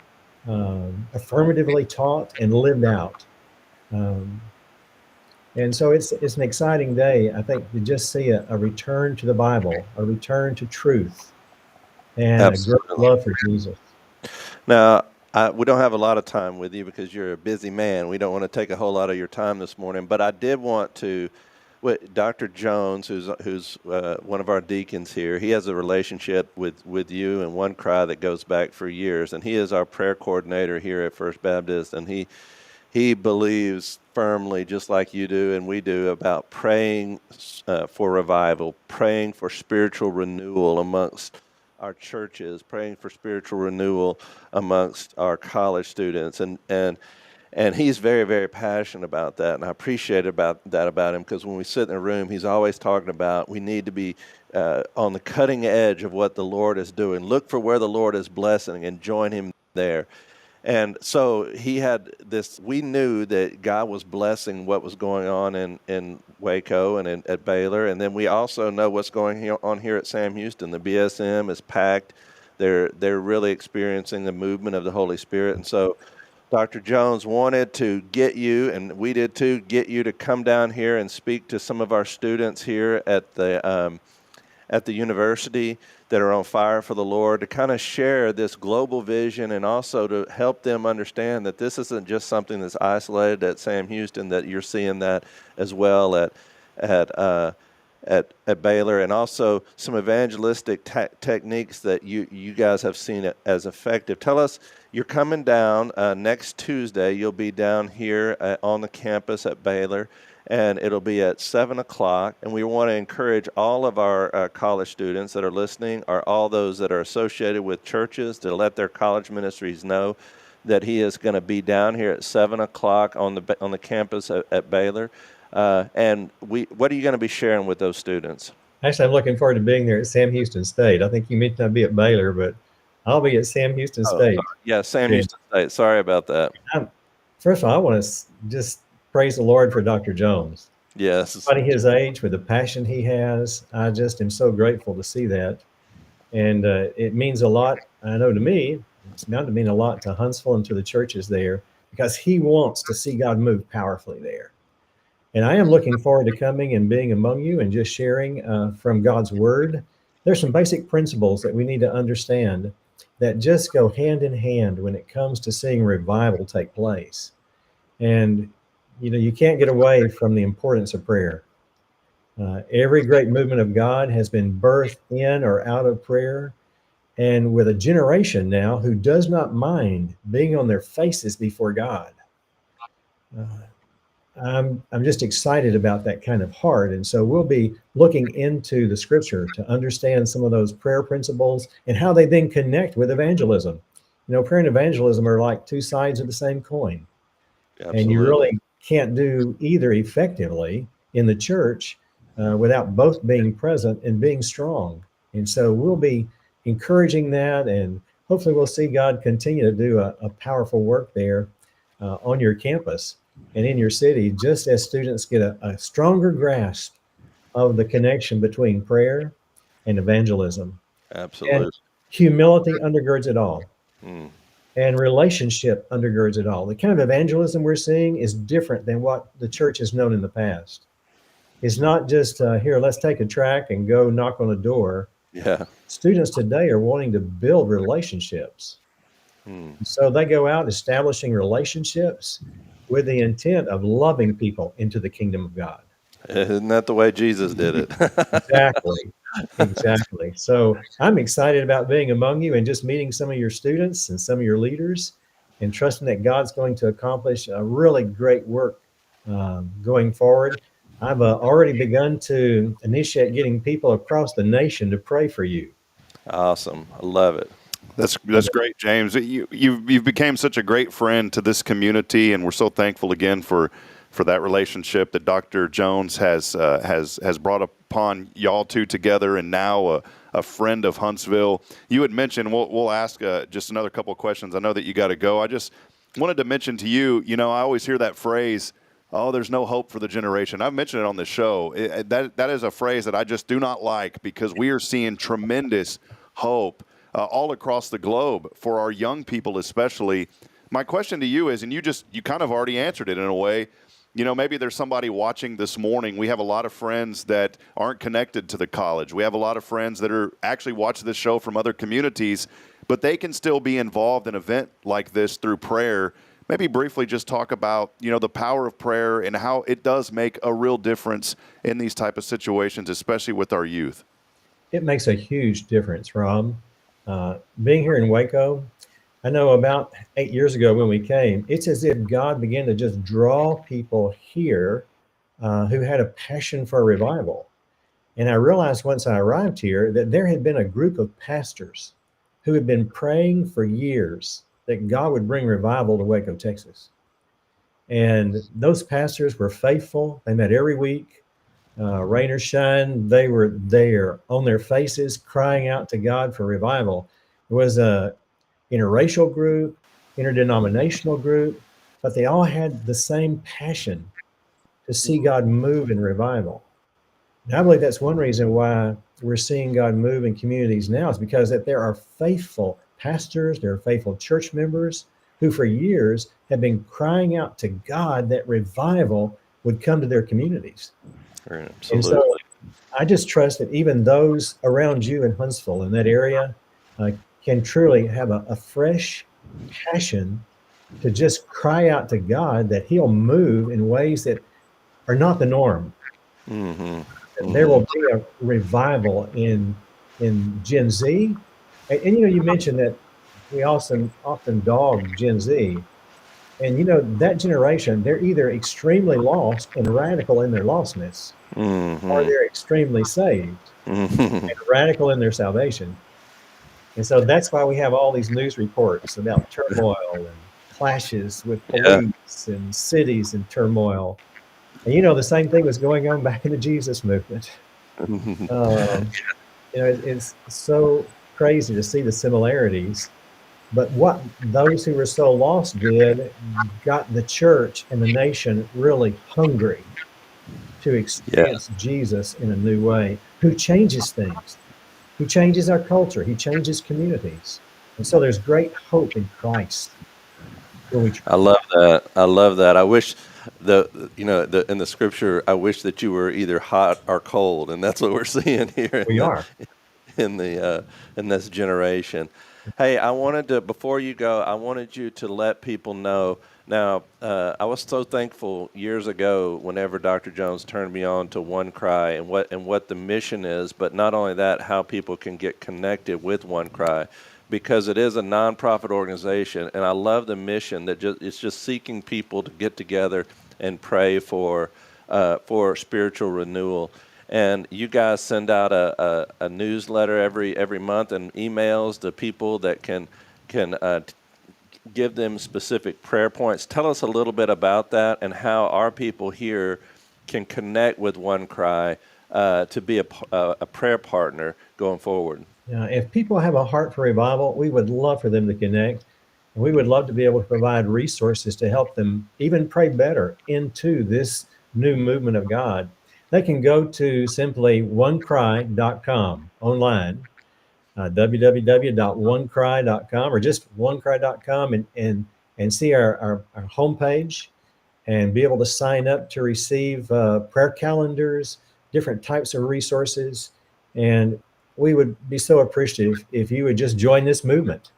affirmatively taught and lived out. And so it's an exciting day, I think, to just see a return to the Bible, a return to truth, and Absolutely. a great love for Jesus. Now, we don't have a lot of time with you because you're a busy man. We don't want to take a whole lot of your time this morning, but I did want to, Dr. Jones, who's one of our deacons here, he has a relationship with you and OneCry that goes back for years, and he is our prayer coordinator here at First Baptist, and he believes firmly, just like you do and we do, about praying for revival, praying for spiritual renewal amongst our churches, praying for spiritual renewal amongst our college students, and And he's very, very passionate about that, and I appreciate about him, because when we sit in a room, he's always talking about we need to be on the cutting edge of what the Lord is doing. Look for where the Lord is blessing and join him there. And so he had this, we knew that God was blessing what was going on in Waco and at Baylor. And then we also know what's going on here at Sam Houston. The BSM is packed. They're really experiencing the movement of the Holy Spirit. And so Dr. Jones wanted to get you, and we did too, get you to come down here and speak to some of our students here at the university that are on fire for the Lord, to kind of share this global vision, and also to help them understand that this isn't just something that's isolated at Sam Houston, that you're seeing that as well at Baylor, and also some evangelistic techniques that you guys have seen as effective. Tell us, you're coming down next Tuesday. You'll be down here on the campus at Baylor, and it'll be at 7 o'clock. And we want to encourage all of our college students that are listening, or all those that are associated with churches, to let their college ministries know that he is going to be down here at 7 o'clock on the campus at Baylor. And what are you going to be sharing with those students? Actually, I'm looking forward to being there at Sam Houston State. I think you mentioned I'd be at Baylor, but I'll be at Sam Houston State. Sorry. Yeah, Sam Houston State. Sorry about that. First of all, I want to just praise the Lord for Dr. Jones. Yes. Somebody his age, with the passion he has, I just am so grateful to see that. And it means a lot, I know, to me. It's bound to mean a lot to Huntsville and to the churches there, because he wants to see God move powerfully there. And I am looking forward to coming and being among you and just sharing from God's word. There's some basic principles that we need to understand that just go hand in hand when it comes to seeing revival take place. And, you know, you can't get away from the importance of prayer. Every great movement of God has been birthed in or out of prayer. And with a generation now who does not mind being on their faces before God. I'm just excited about that kind of heart. And so we'll be looking into the scripture to understand some of those prayer principles and how they then connect with evangelism. You know, prayer and evangelism are like two sides of the same coin. Absolutely. And you really can't do either effectively in the church without both being present and being strong. And so we'll be encouraging that, and hopefully we'll see God continue to do a powerful work there on your campus and in your city, just as students get a stronger grasp of the connection between prayer and evangelism. Absolutely. And humility undergirds it all. And relationship undergirds it all. The kind of evangelism we're seeing is different than what the church has known in the past. It's not just, here, let's take a tract and go knock on a door. Yeah. Students today are wanting to build relationships. So they go out establishing relationships with the intent of loving people into the kingdom of God. Isn't that the way Jesus did it? Exactly. So I'm excited about being among you and just meeting some of your students and some of your leaders, and trusting that God's going to accomplish a really great work going forward. I've already begun to initiate getting people across the nation to pray for you. Awesome. I love it. That's great, James. You've become such a great friend to this community, and we're so thankful again for that relationship that Dr. Jones has brought upon y'all two together, and now a friend of Huntsville. You had mentioned, we'll ask just another couple of questions. I know that you got to go. I just wanted to mention to you, you know, I always hear that phrase, oh, there's no hope for the generation. I've mentioned it on this show. That is a phrase that I just do not like, because we are seeing tremendous hope all across the globe for our young people especially. My question to you is, and you kind of already answered it in a way, you know, maybe there's somebody watching this morning. We have a lot of friends that aren't connected to the college. We have a lot of friends that are actually watching this show from other communities, but they can still be involved in an event like this through prayer. Maybe briefly just talk about, you know, the power of prayer and how it does make a real difference in these type of situations, especially with our youth. It makes a huge difference, Rob. Being here in Waco, I know about 8 years ago when we came, it's as if God began to just draw people here who had a passion for revival. And I realized once I arrived here that there had been a group of pastors who had been praying for years that God would bring revival to Waco, Texas. And those pastors were faithful. They met every week, rain or shine. They were there on their faces, crying out to God for revival. It was a interracial group, interdenominational group, but they all had the same passion to see God move in revival. And I believe that's one reason why we're seeing God move in communities now, is because that there are faithful pastors, there are faithful church members who for years have been crying out to God that revival would come to their communities. And so Absolutely. I just trust that even those around you in Huntsville, in that area, uh, can truly have a fresh passion to just cry out to God that He'll move in ways that are not the norm. Mm-hmm. There Mm-hmm. will be a revival in Gen Z. And you know, you mentioned that we also often dog Gen Z. And you know, that generation, they're either extremely lost and radical in their lostness, or Mm-hmm. they're extremely saved Mm-hmm. and radical in their salvation. And so that's why we have all these news reports about turmoil and clashes with Yeah. police and cities in turmoil. And you know, the same thing was going on back in the Jesus movement. Um, you know, it's so crazy to see the similarities. But what those who were so lost did got the church and the nation really hungry to Yeah. experience Jesus in a new way, who changes things. He changes our culture. He changes communities. And so there's great hope in Christ when we I love that. I love that. I wish in the scripture, I wish that you were either hot or cold, and that's what we're seeing here we are. in this generation. Hey, I wanted to, before you go, I wanted you to let people know. Now, I was so thankful years ago whenever Dr. Jones turned me on to OneCry and what the mission is, but not only that, how people can get connected with OneCry, because it is a nonprofit organization, and I love the mission that it's just seeking people to get together and pray for spiritual renewal. And you guys send out a newsletter every month and emails to people that can give them specific prayer points. Tell us a little bit about that and how our people here can connect with OneCry to be a prayer partner going forward. If people have a heart for revival, we would love for them to connect. And we would love to be able to provide resources to help them even pray better into this new movement of God. They can go to simply onecry.com online, www.onecry.com, or just onecry.com, and see our homepage and be able to sign up to receive prayer calendars, different types of resources. And we would be so appreciative if you would just join this movement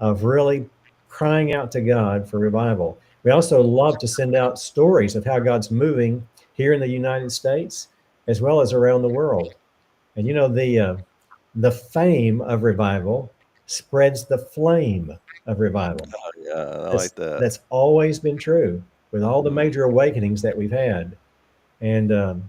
of really crying out to God for revival. We also love to send out stories of how God's moving here in the United States as well as around the world. And you know, the fame of revival spreads the flame of revival. Yeah, I That's like that. that's always been true with all the major awakenings that we've had. And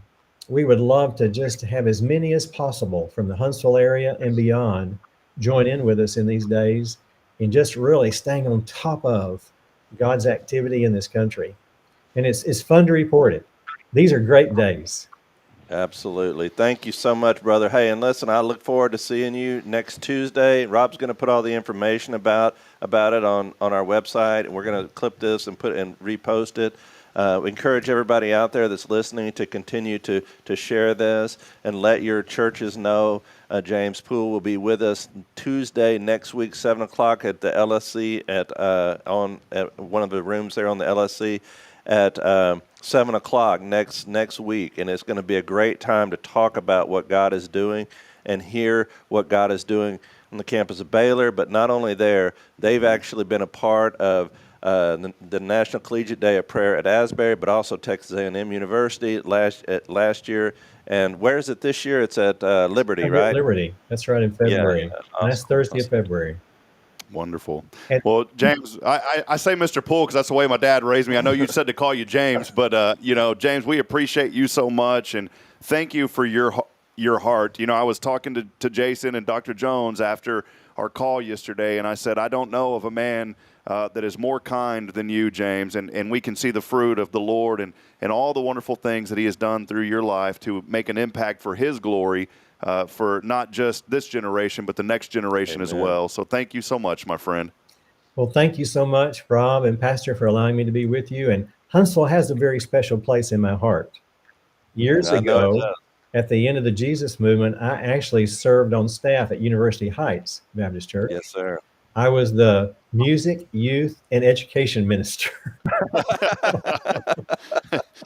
we would love to just have as many as possible from the Huntsville area and beyond join in with us in these days and just really staying on top of God's activity in this country. And it's fun to report it. These are great days. Absolutely. Thank you so much, brother. Hey, and listen, I look forward to seeing you next Tuesday. Rob's going to put all the information about it on our website, and we're going to clip this and repost it. We encourage everybody out there that's listening to continue to share this and let your churches know. James Poole will be with us Tuesday next week, 7 o'clock at the LSC at one of the rooms there on the LSC at 7 o'clock next week, and it's going to be a great time to talk about what God is doing and hear what God is doing on the campus of Baylor. But not only there, they've actually been a part of the National Collegiate Day of Prayer at Asbury, but also Texas A&M University last year. And where is it this year? It's at Liberty, right? Liberty. That's right, in February. Yeah, Last Thursday of February. Wonderful. And Well, James, I say Mr. Poole because that's the way my dad raised me. I know you said to call you James, but James, we appreciate you so much, and thank you for your heart. I was talking to Jason and Dr. Jones after our call yesterday, and I said I don't know of a man that is more kind than you, James, and we can see the fruit of the Lord and all the wonderful things that he has done through your life to make an impact for his glory, for not just this generation, but the next generation as well. So thank you so much, my friend. Well, thank you so much, Rob and Pastor, for allowing me to be with you. And Huntsville has a very special place in my heart. Years ago, at the end of the Jesus movement, I actually served on staff at University Heights Baptist Church. Yes, sir. I was the music, youth, and education minister.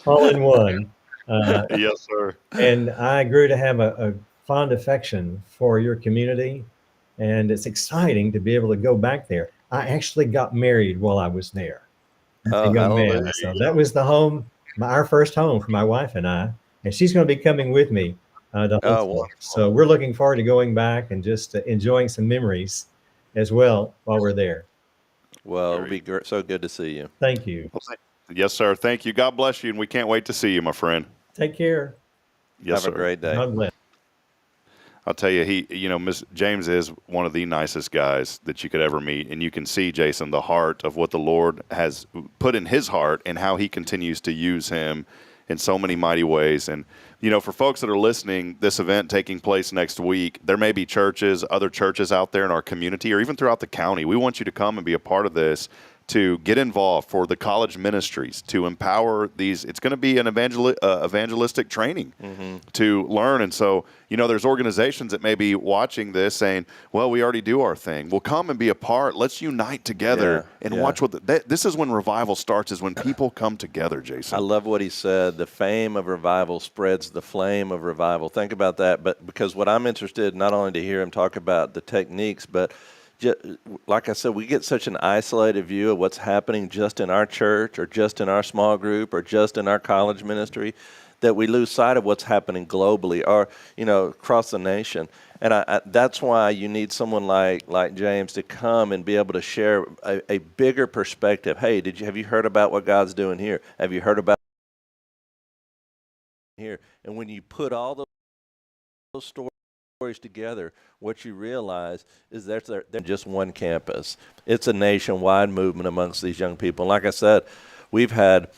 All in one. Yes, sir. And I grew to have a fond affection for your community. And it's exciting to be able to go back there. I actually got married while I was there. As a young man. So that was the home, our first home for my wife and I. And she's going to be coming with me to Huntsville. So we're looking forward to going back and just enjoying some memories as well while we're there. Well, it'll be so good to see you. Thank you. Yes, sir. Thank you. God bless you, and we can't wait to see you, my friend. Take care. Yes, Have a great day. God bless. I'll tell you, Miss James is one of the nicest guys that you could ever meet, and you can see, Jason, the heart of what the Lord has put in his heart and how he continues to use him in so many mighty ways. And, for folks that are listening, this event taking place next week, there may be other churches out there in our community or even throughout the county. We want you to come and be a part of this, to get involved for the college ministries, to empower these. It's going to be an evangelistic training to learn. And so, there's organizations that may be watching this saying, well, we already do our thing. Well, come and be a part. Let's unite together and watch this is when revival starts, is when people come together, Jason. I love what he said. The fame of revival spreads the flame of revival. Think about that. But because what I'm interested, not only to hear him talk about the techniques, but like I said, we get such an isolated view of what's happening just in our church or just in our small group or just in our college ministry, that we lose sight of what's happening globally or, across the nation. And that's why you need someone like James to come and be able to share a bigger perspective. Hey, have you heard about what God's doing here? Have you heard about here? And when you put all those stories together, what you realize is they're just one campus. It's a nationwide movement amongst these young people. And like I said, we've had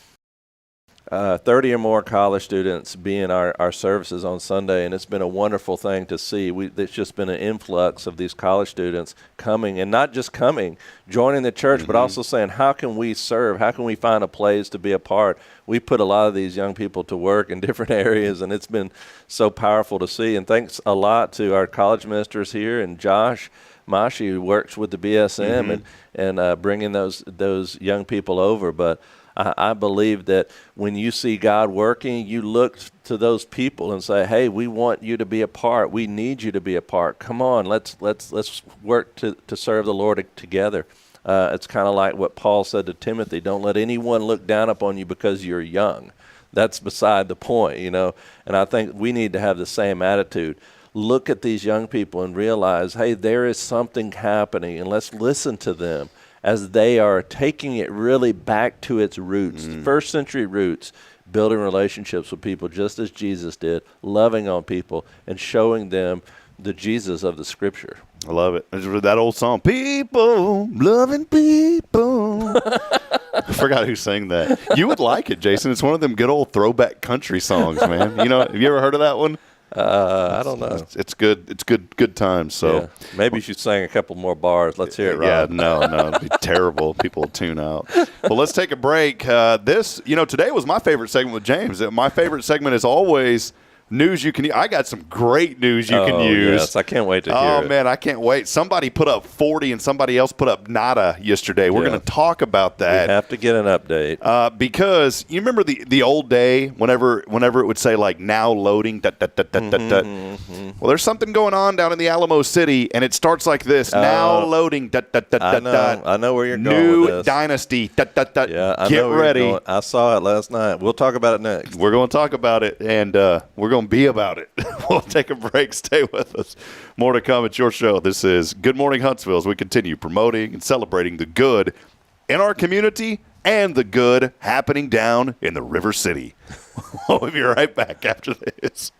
30 or more college students be in our services on Sunday, and it's been a wonderful thing to see. There's just been an influx of these college students coming, and not just coming, joining the church, but also saying, how can we serve? How can we find a place to be a part? We put a lot of these young people to work in different areas, and it's been so powerful to see. And thanks a lot to our college ministers here and Josh Mashi, who works with the BSM and bringing those young people over. But I believe that when you see God working, you look to those people and say, hey, we want you to be a part. We need you to be a part. Come on, let's work to serve the Lord together. It's kind of like what Paul said to Timothy, don't let anyone look down upon you because you're young. That's beside the point, And I think we need to have the same attitude. Look at these young people and realize, hey, there is something happening, and let's listen to them as they are taking it really back to its roots, first century roots, building relationships with people just as Jesus did, loving on people and showing them the Jesus of the Scripture. I love it. That old song, People, Loving People. I forgot who sang that. You would like it, Jason. It's one of them good old throwback country songs, man. Have you ever heard of that one? I don't know. It's good. It's good times. So maybe you should sing a couple more bars. Let's hear it, Rob. Yeah, no, it'd be terrible. People will tune out. Well, let's take a break. Today was my favorite segment with James. My favorite segment is always news you can use. I got some great news you can use. Yes, I can't wait to hear it. Oh, man, I can't wait. Somebody put up 40 and somebody else put up nada yesterday. We're going to talk about that. We have to get an update. Because you remember the old day whenever it would say like now loading, Well, there's something going on down in the Alamo City, and it starts like this. Now loading, I know where you're going New with this. dynasty, Yeah, I Get know where ready. you're going. I saw it last night. We'll talk about it next. We're going to talk about it, and we're going to be about it. We'll take a break. Stay with us. More to come at your show. This is Good Morning Huntsville as we continue promoting and celebrating the good in our community and the good happening down in the River City. We'll be right back after this.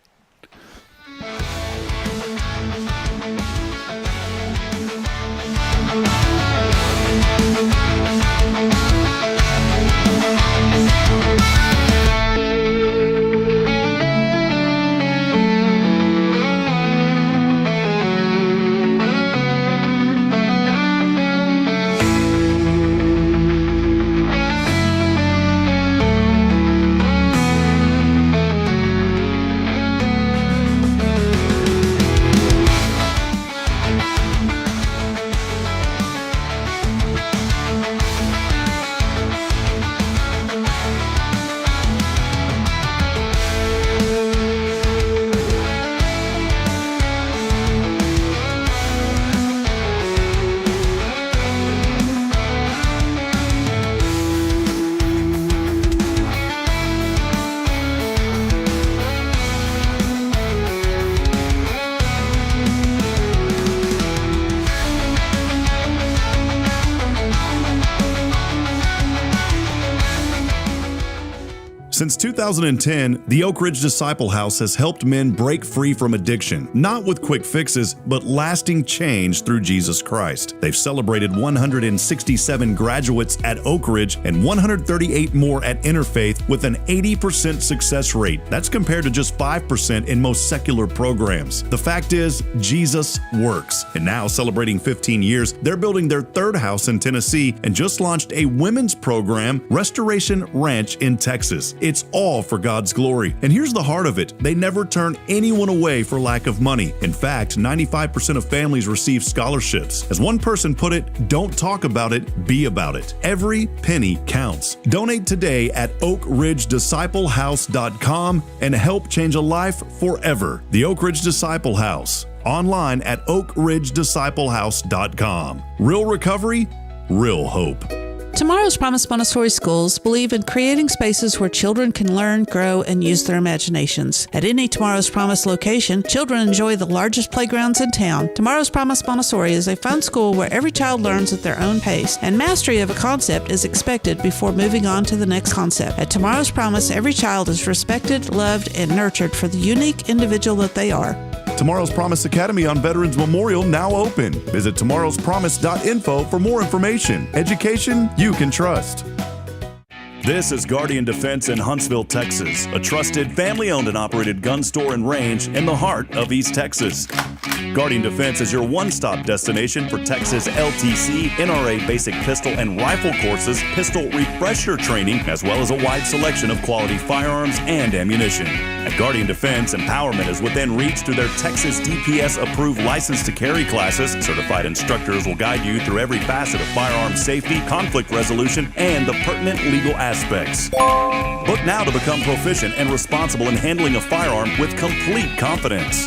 Since 2010, the Oak Ridge Disciple House has helped men break free from addiction, not with quick fixes, but lasting change through Jesus Christ. They've celebrated 167 graduates at Oak Ridge and 138 more at Interfaith with an 80% success rate. That's compared to just 5% in most secular programs. The fact is, Jesus works. And now, celebrating 15 years, they're building their third house in Tennessee and just launched a women's program, Restoration Ranch in Texas. It's all for God's glory. And here's the heart of it. They never turn anyone away for lack of money. In fact, 95% of families receive scholarships. As one person put it, don't talk about it, be about it. Every penny counts. Donate today at oakridgedisciplehouse.com and help change a life forever. The Oak Ridge Disciple House. Online at oakridgedisciplehouse.com. Real recovery, real hope. Tomorrow's Promise Montessori schools believe in creating spaces where children can learn, grow, and use their imaginations. At any Tomorrow's Promise location, children enjoy the largest playgrounds in town. Tomorrow's Promise Montessori is a fun school where every child learns at their own pace, and mastery of a concept is expected before moving on to the next concept. At Tomorrow's Promise, every child is respected, loved, and nurtured for the unique individual that they are. Tomorrow's Promise Academy on Veterans Memorial now open. Visit tomorrowspromise.info for more information. Education you can trust. This is Guardian Defense in Huntsville, Texas, a trusted family-owned and operated gun store and range in the heart of East Texas. Guardian Defense is your one-stop destination for Texas LTC, NRA basic pistol and rifle courses, pistol refresher training, as well as a wide selection of quality firearms and ammunition. At Guardian Defense, empowerment is within reach through their Texas DPS-approved license to carry classes. Certified instructors will guide you through every facet of firearm safety, conflict resolution, and the pertinent legal aspects. Book now to become proficient and responsible in handling a firearm with complete confidence.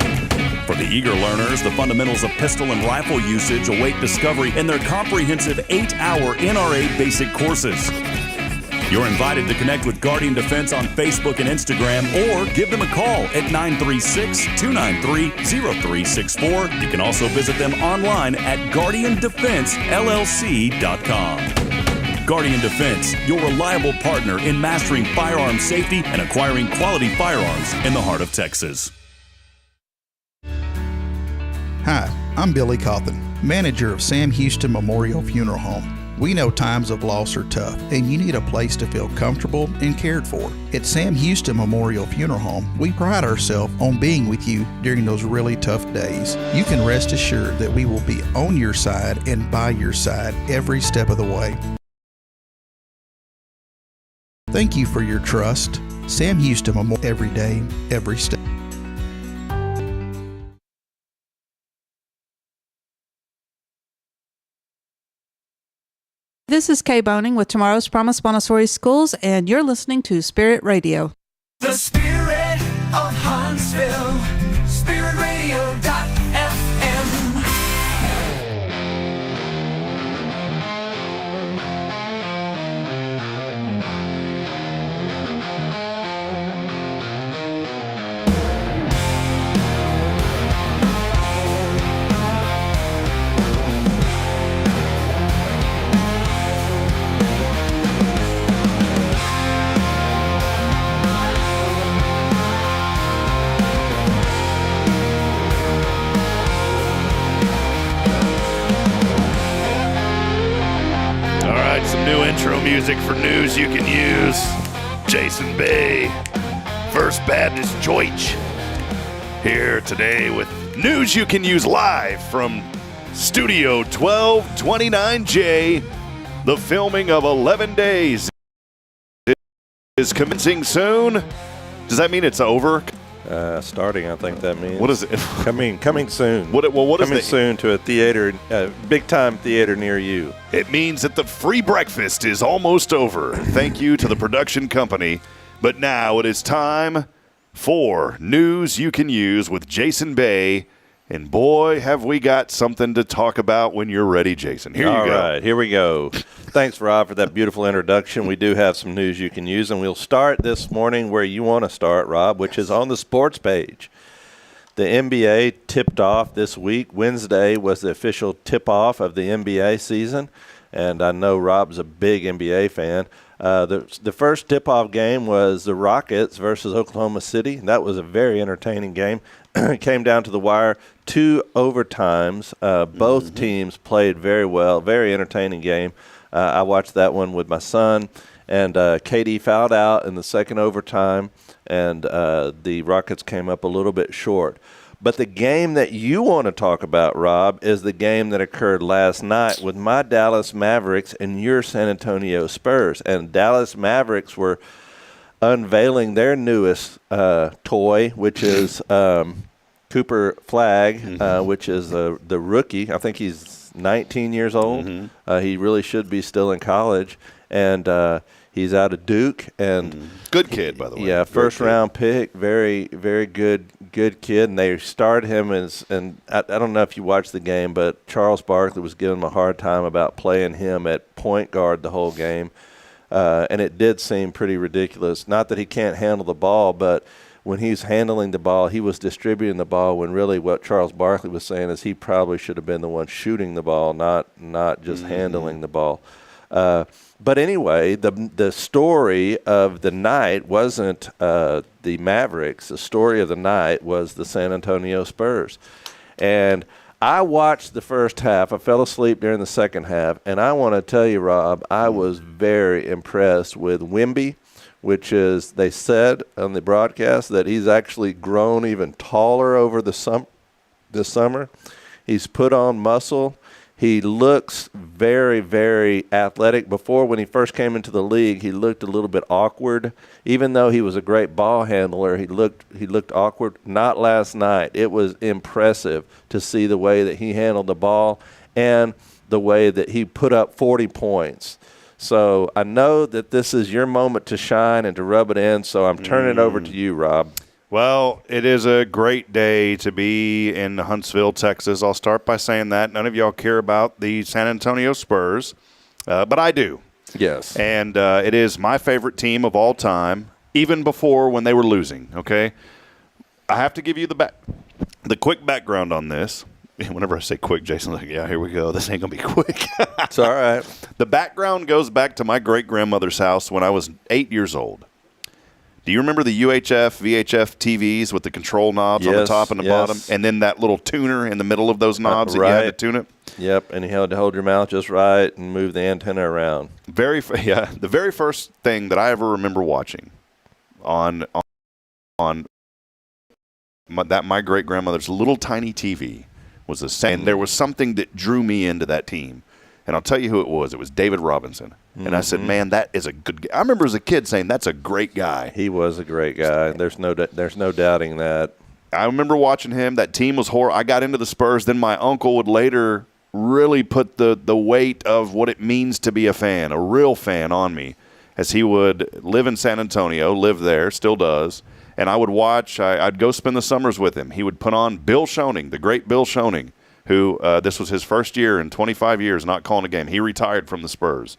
For the eager learners, the fundamentals of pistol and rifle usage await discovery in their comprehensive 8-hour NRA basic courses. You're invited to connect with Guardian Defense on Facebook and Instagram, or give them a call at 936-293-0364. You can also visit them online at guardiandefensellc.com. Guardian Defense, your reliable partner in mastering firearm safety and acquiring quality firearms in the heart of Texas. Hi, I'm Billy Cawthon, manager of Sam Houston Memorial Funeral Home. We know times of loss are tough, and you need a place to feel comfortable and cared for. At Sam Houston Memorial Funeral Home, we pride ourselves on being with you during those really tough days. You can rest assured that we will be on your side and by your side every step of the way. Thank you for your trust. Sam Houston Memorial, every day, every step. This is Kay Boning with Tomorrow's Promise Montessori Schools, and you're listening to Spirit Radio. The Spirit of Huntsville, spiritradio.fm. Some new intro music for news you can use. Jason Bay, First Baptist Church, here today with news you can use live from Studio 1229J. The filming of 11 Days is commencing soon. Does that mean it's over? Starting, I think that means. What is it? Coming soon. What is coming soon to a theater, big time theater near you. It means that the free breakfast is almost over. Thank you to the production company. But now it is time for news you can use with Jason Bay. And boy, have we got something to talk about when you're ready, Jason. Here you go. All right, here we go. Thanks, Rob, for that beautiful introduction. We do have some news you can use, and we'll start this morning where you want to start, Rob, which is on the sports page. The NBA tipped off this week. Wednesday was the official tip-off of the NBA season, and I know Rob's a big NBA fan. The first tip-off game was the Rockets versus Oklahoma City. That was a very entertaining game. It came down to the wire, 2 overtimes. Both teams played very well, very entertaining game. I watched that one with my son, and KD fouled out in the second overtime, and the Rockets came up a little bit short. But the game that you want to talk about, Rob, is the game that occurred last night with my Dallas Mavericks and your San Antonio Spurs. And Dallas Mavericks were unveiling their newest toy, which is Cooper Flagg, which is the rookie. I think he's 19 years old. He really should be still in college. And he's out of Duke. And good kid, by the way. Yeah, first-round pick. Very, very good kid. And they started him as – and I don't know if you watched the game, but Charles Barkley was giving him a hard time about playing him at point guard the whole game. And it did seem pretty ridiculous. Not that he can't handle the ball, but when he's handling the ball, he was distributing the ball when really what Charles Barkley was saying is he probably should have been the one shooting the ball, not just handling the ball. But anyway, the story of the night wasn't the Mavericks. The story of the night was the San Antonio Spurs. And I watched the first half. I fell asleep during the second half. And I want to tell you, Rob, I was very impressed with Wemby, which is, they said on the broadcast that he's actually grown even taller over the summer. He's put on muscle. He looks very, very athletic. Before, when he first came into the league, he looked a little bit awkward. Even though he was a great ball handler, he looked awkward. Not last night. It was impressive to see the way that he handled the ball and the way that he put up 40 points. So I know that this is your moment to shine and to rub it in, so I'm turning it over to you, Rob. Well, it is a great day to be in Huntsville, Texas. I'll start by saying that. None of y'all care about the San Antonio Spurs, but I do. Yes. And it is my favorite team of all time, even before when they were losing, okay? I have to give you the quick background on this. Whenever I say quick, Jason's like, yeah, here we go. This ain't going to be quick. It's all right. The background goes back to my great-grandmother's house when I was 8 years old. Do you remember the UHF, VHF TVs with the control knobs on the top and the bottom? And then that little tuner in the middle of those knobs that you had to tune it? Yep, and you had to hold your mouth just right and move the antenna around. The very first thing that I ever remember watching on my great-grandmother's little tiny TV was the same. And there was something that drew me into that team. And I'll tell you who it was. It was David Robinson. And I said, man, that is a good guy. I remember as a kid saying, that's a great guy. He was a great guy. There's no doubting that. I remember watching him. That team was horrible. I got into the Spurs. Then my uncle would later really put the weight of what it means to be a fan, a real fan, on me, as he would live in San Antonio, live there, still does. And I would watch. I'd go spend the summers with him. He would put on Bill Schoening, the great Bill Schoening, who this was his first year in 25 years not calling a game. He retired from the Spurs.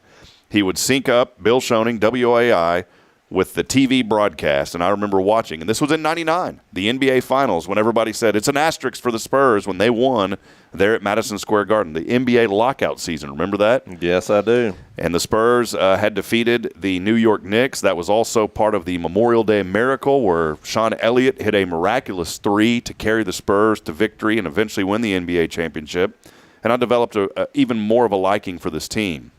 He would sync up Bill Schoening, WAI, with the TV broadcast, and I remember watching. And this was in '99, the NBA Finals, when everybody said it's an asterisk for the Spurs when they won there at Madison Square Garden, the NBA lockout season. Remember that? Yes, I do. And the Spurs had defeated the New York Knicks. That was also part of the Memorial Day miracle where Sean Elliott hit a miraculous three to carry the Spurs to victory and eventually win the NBA championship. And I developed even more of a liking for this team.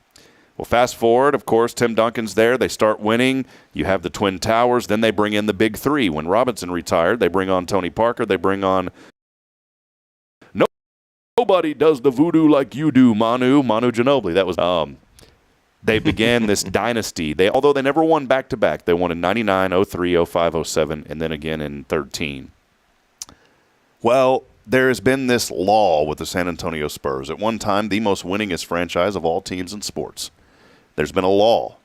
Well, fast forward, of course, Tim Duncan's there. They start winning. You have the Twin Towers. Then they bring in the Big Three. When Robinson retired, they bring on Tony Parker. They bring on nobody does the voodoo like you do, Manu Ginobili. That was they began this dynasty. Although they never won back-to-back. They won in 99, 03, 05, 07, and then again in 13. Well, there has been this law with the San Antonio Spurs. At one time, the most winningest franchise of all teams in sports. There's been a law.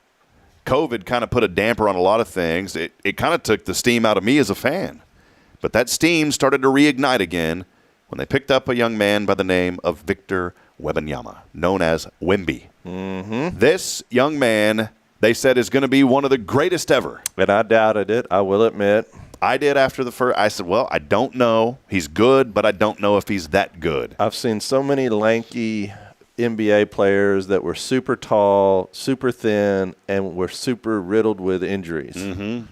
COVID kind of put a damper on a lot of things. It kind of took the steam out of me as a fan. But that steam started to reignite again when they picked up a young man by the name of Victor Wembanyama, known as Wemby. This young man, they said, is going to be one of the greatest ever. And I doubted it, I will admit. I did after the first. I said, well, I don't know. He's good, but I don't know if he's that good. I've seen so many lanky NBA players that were super tall, super thin, and were super riddled with injuries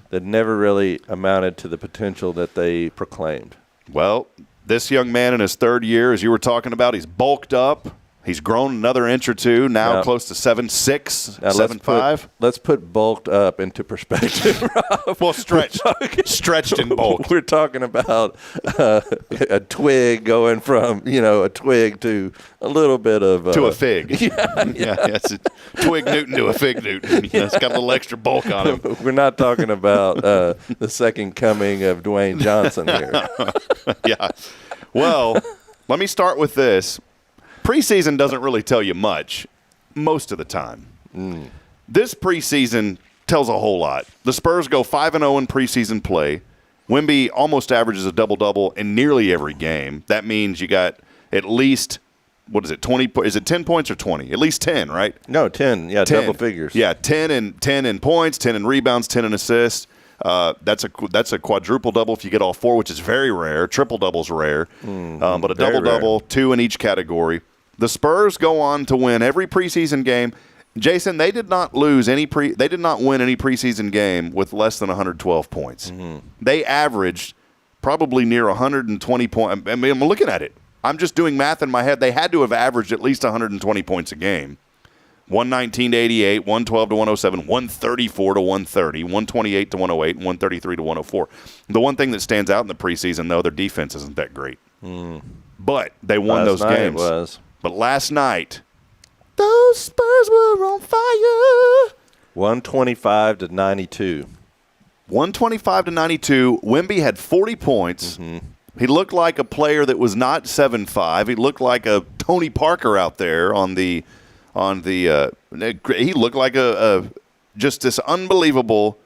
that never really amounted to the potential that they proclaimed. Well, this young man in his third year, as you were talking about, he's bulked up. He's grown another inch or two, now close to 7'6", 7'5". Let's put bulked up into perspective, Rob. Well, stretched in bulk. We're talking about a twig going from, a twig to a little bit of... to a fig. Yeah. It's a twig Newton to a fig Newton. It's got a little extra bulk on him. We're not talking about the second coming of Dwayne Johnson here. Yeah. Well, let me start with this. Preseason doesn't really tell you much most of the time. This preseason tells a whole lot. The Spurs go 5-0 in preseason play. Wemby almost averages a double-double in nearly every game. That means you got at least, 20? Is it 10 points or 20? At least 10, right? No, 10. Yeah, 10. Double figures. Yeah, 10 in points, 10 in rebounds, 10 in assists. That's a quadruple double if you get all four, which is very rare. Triple double's rare, but a double double, 2 in each category. The Spurs go on to win every preseason game. Jason, they did not win any preseason game with less than 112 points. They averaged probably near 120 points. I mean, I'm looking at it. I'm just doing math in my head. They had to have averaged at least 120 points a game. 119 to 88, 112 to 107, 134 to 130, 128 to 108, and 133 to 104. The one thing that stands out in the preseason, though, their defense isn't that great. But they won those games. But last night, those Spurs were on fire. 125 to 92. 125 to 92. Wemby had 40 points. He looked like a player that was not 7'5". He looked like a Tony Parker out there on the he looked like a just this unbelievable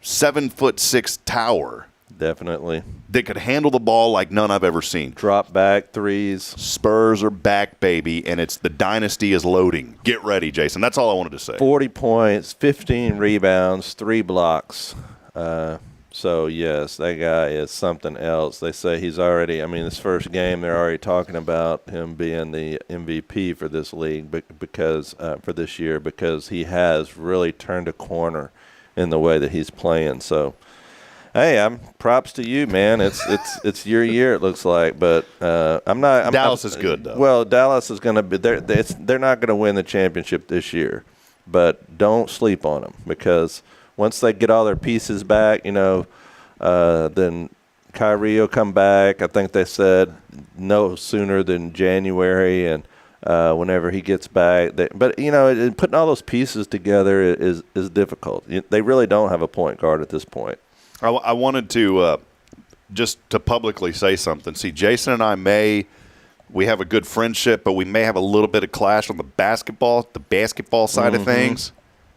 7'6" tower. Definitely. That could handle the ball like none I've ever seen. Drop back threes. Spurs are back, baby, and the dynasty is loading. Get ready, Jason. That's all I wanted to say. 40 points, 15 rebounds, 3 blocks. So, yes, that guy is something else. They say he's already, this first game, they're already talking about him being the MVP for this league because for this year because he has really turned a corner in the way that he's playing. So, hey, props to you, man. It's your year, it looks like, but Dallas is good, though. Well, Dallas is going to be they're not going to win the championship this year, but don't sleep on them because once they get all their pieces back, then Kyrie will come back. I think they said no sooner than January, and whenever he gets back. But putting all those pieces together is difficult. They really don't have a point guard at this point. I wanted to just to publicly say something. See, Jason and I we have a good friendship, but we may have a little bit of clash on the basketball side of things.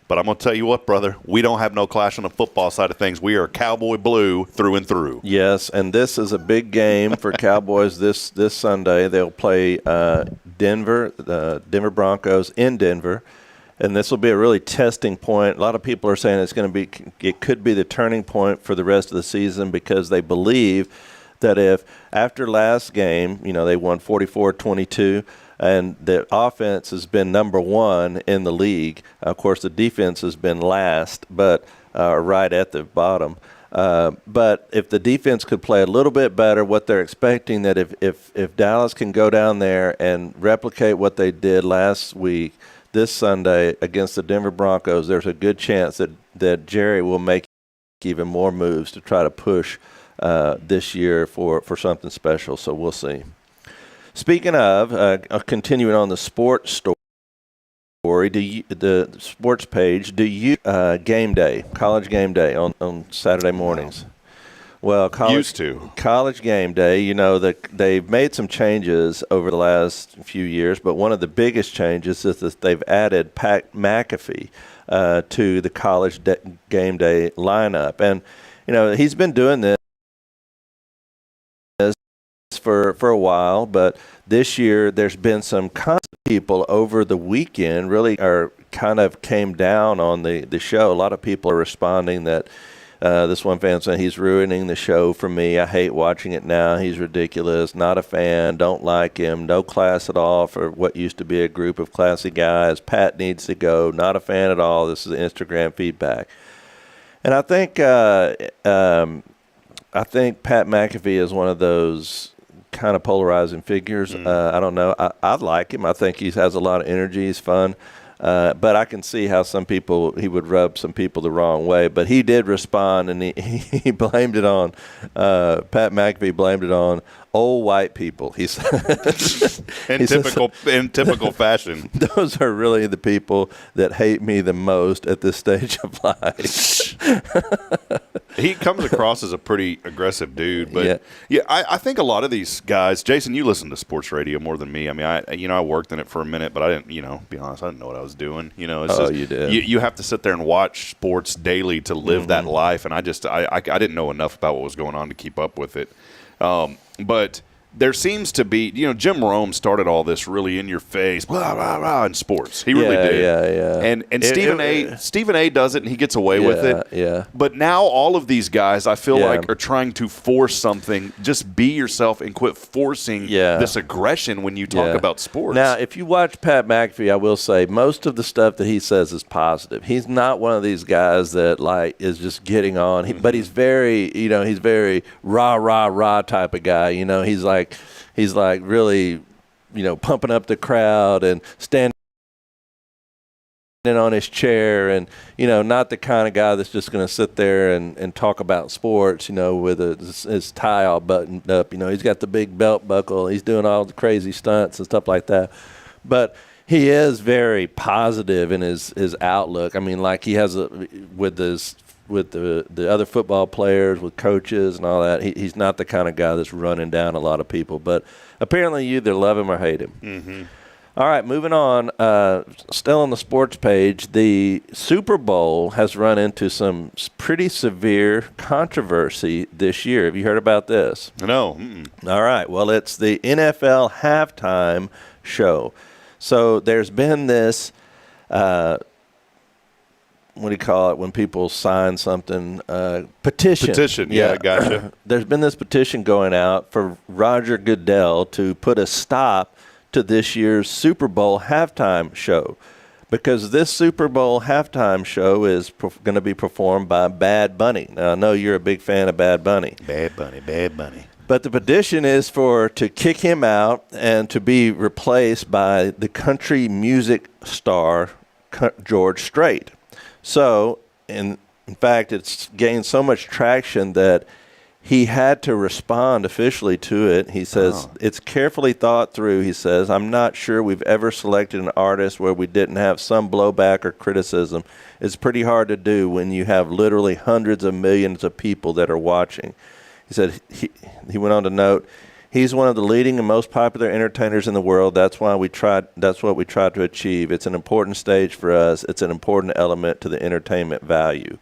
But I'm going to tell you what, brother, we don't have no clash on the football side of things. We are Cowboy blue through and through. Yes, and this is a big game for Cowboys this Sunday. They'll play Denver Broncos in Denver. And this will be a really testing point. A lot of people are saying it could be the turning point for the rest of the season because they believe that if after last game, they won 44-22, and the offense has been number one in the league. Of course, the defense has been last, but right at the bottom. But if the defense could play a little bit better, what they're expecting that if Dallas can go down there and replicate what they did last week, this Sunday against the Denver Broncos, there's a good chance that Jerry will make even more moves to try to push this year for something special. So we'll see. Speaking of, continuing on the sports story, the sports page, college game day on Saturday mornings? Well, college game day, they've made some changes over the last few years, but one of the biggest changes is that they've added Pat McAfee to the college game day lineup. And, he's been doing this for a while, but this year there's been some people over the weekend really came down on the show. A lot of people are responding that This one fan saying, he's ruining the show for me. I hate watching it now. He's ridiculous. Not a fan. Don't like him. No class at all for what used to be a group of classy guys. Pat needs to go. Not a fan at all. This is Instagram feedback. And I think Pat McAfee is one of those kind of polarizing figures. I don't know. I like him. I think he has a lot of energy. He's fun. But I can see how he would rub some people the wrong way. But he did respond, and he blamed it on, Pat McAfee blamed it on old white people. He said, in typical fashion. Those are really the people that hate me the most at this stage of life. He comes across as a pretty aggressive dude, but I think a lot of these guys, Jason, you listen to sports radio more than me. I mean, I worked in it for a minute, but I didn't, be honest, I didn't know what I was doing. You did. You have to sit there and watch sports daily to live that life, and I didn't know enough about what was going on to keep up with it. But there seems to be, Jim Rome started all this really in your face, blah, blah, blah, in sports. He really did. Yeah. And Stephen A does it, and he gets away with it. Yeah. But now all of these guys, I feel like, are trying to force something. Just be yourself and quit forcing this aggression when you talk about sports. Now, if you watch Pat McAfee, I will say most of the stuff that he says is positive. He's not one of these guys that is just getting on. But he's very, he's very rah, rah, rah type of guy. He's like really, pumping up the crowd and standing on his chair and, not the kind of guy that's just going to sit there and talk about sports, with his tie all buttoned up. He's got the big belt buckle. He's doing all the crazy stunts and stuff like that. But he is very positive in his outlook. I mean, like he has with the other football players, with coaches and all that, he's not the kind of guy that's running down a lot of people. But apparently you either love him or hate him. Mm-hmm. All right, moving on. Still on the sports page, the Super Bowl has run into some pretty severe controversy this year. Have you heard about this? No. All right. Well, it's the NFL halftime show. So there's been this what do you call it when people sign something? Petition. Petition, yeah, gotcha. There's been this petition going out for Roger Goodell to put a stop to this year's Super Bowl halftime show, because this Super Bowl halftime show is going to be performed by Bad Bunny. Now, I know you're a big fan of Bad Bunny. Bad Bunny. But the petition is to kick him out and to be replaced by the country music star George Strait. So, in fact, it's gained so much traction that he had to respond officially to it. He says, It's carefully thought through, he says. I'm not sure we've ever selected an artist where we didn't have some blowback or criticism. It's pretty hard to do when you have literally hundreds of millions of people that are watching. He said, he went on to note, he's one of the leading and most popular entertainers in the world. That's what we tried to achieve. It's an important stage for us. It's an important element to the entertainment value.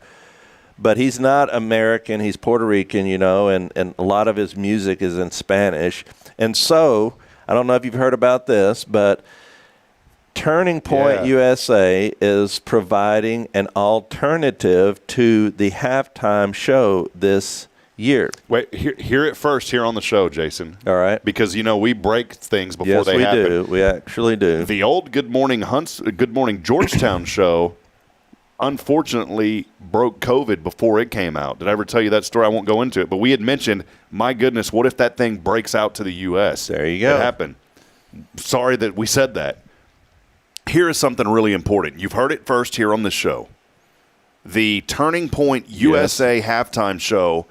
But he's not American. He's Puerto Rican, and a lot of his music is in Spanish. And so, I don't know if you've heard about this, but Turning Point USA is providing an alternative to the halftime show this year. Wait, hear it first here on the show, Jason. All right. Because, we break things before they happen. Yes, we do. We actually do. The old Good Morning Georgetown show unfortunately broke COVID before it came out. Did I ever tell you that story? I won't go into it. But we had mentioned, my goodness, what if that thing breaks out to the U.S.? There you go. It happened. Sorry that we said that. Here is something really important. You've heard it first here on the show. The Turning Point USA halftime show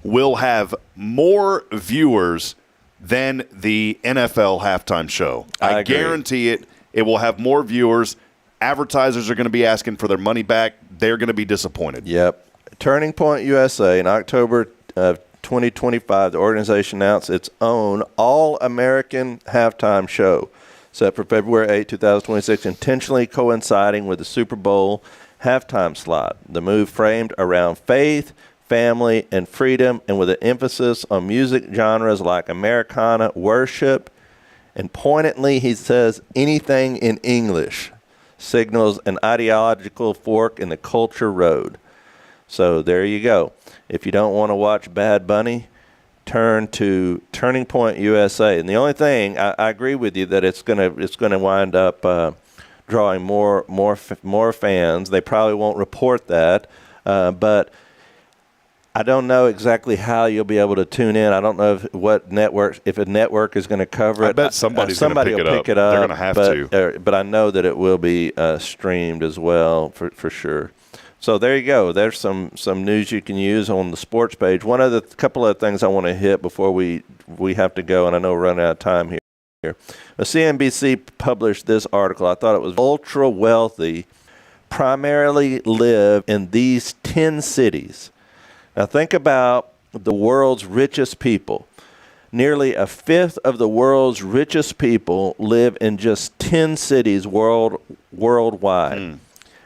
will have more viewers than the NFL halftime show. I guarantee it. It will have more viewers. Advertisers are going to be asking for their money back. They're going to be disappointed. Yep. Turning Point USA in October of 2025, the organization announced its own all-American halftime show set for February 8, 2026, intentionally coinciding with the Super Bowl halftime slot. The move framed around faith, family, and freedom, and with an emphasis on music genres like Americana, worship, and poignantly, he says, anything in English signals an ideological fork in the culture road. So there you go. If you don't want to watch Bad Bunny, turn to Turning Point USA. And the only thing, I agree with you that it's gonna wind up drawing more fans. They probably won't report that, but I don't know exactly how you'll be able to tune in. I don't know if a network is going to cover it. I bet somebody will pick it up. They're going to have to. But I know that it will be streamed as well for sure. So there you go. There's some news you can use on the sports page. Couple of things I want to hit before we have to go, and I know we're running out of time here. CNBC published this article. I thought it was ultra wealthy, primarily live in these 10 cities. Now think about the world's richest people. Nearly a fifth of the world's richest people live in just 10 cities worldwide.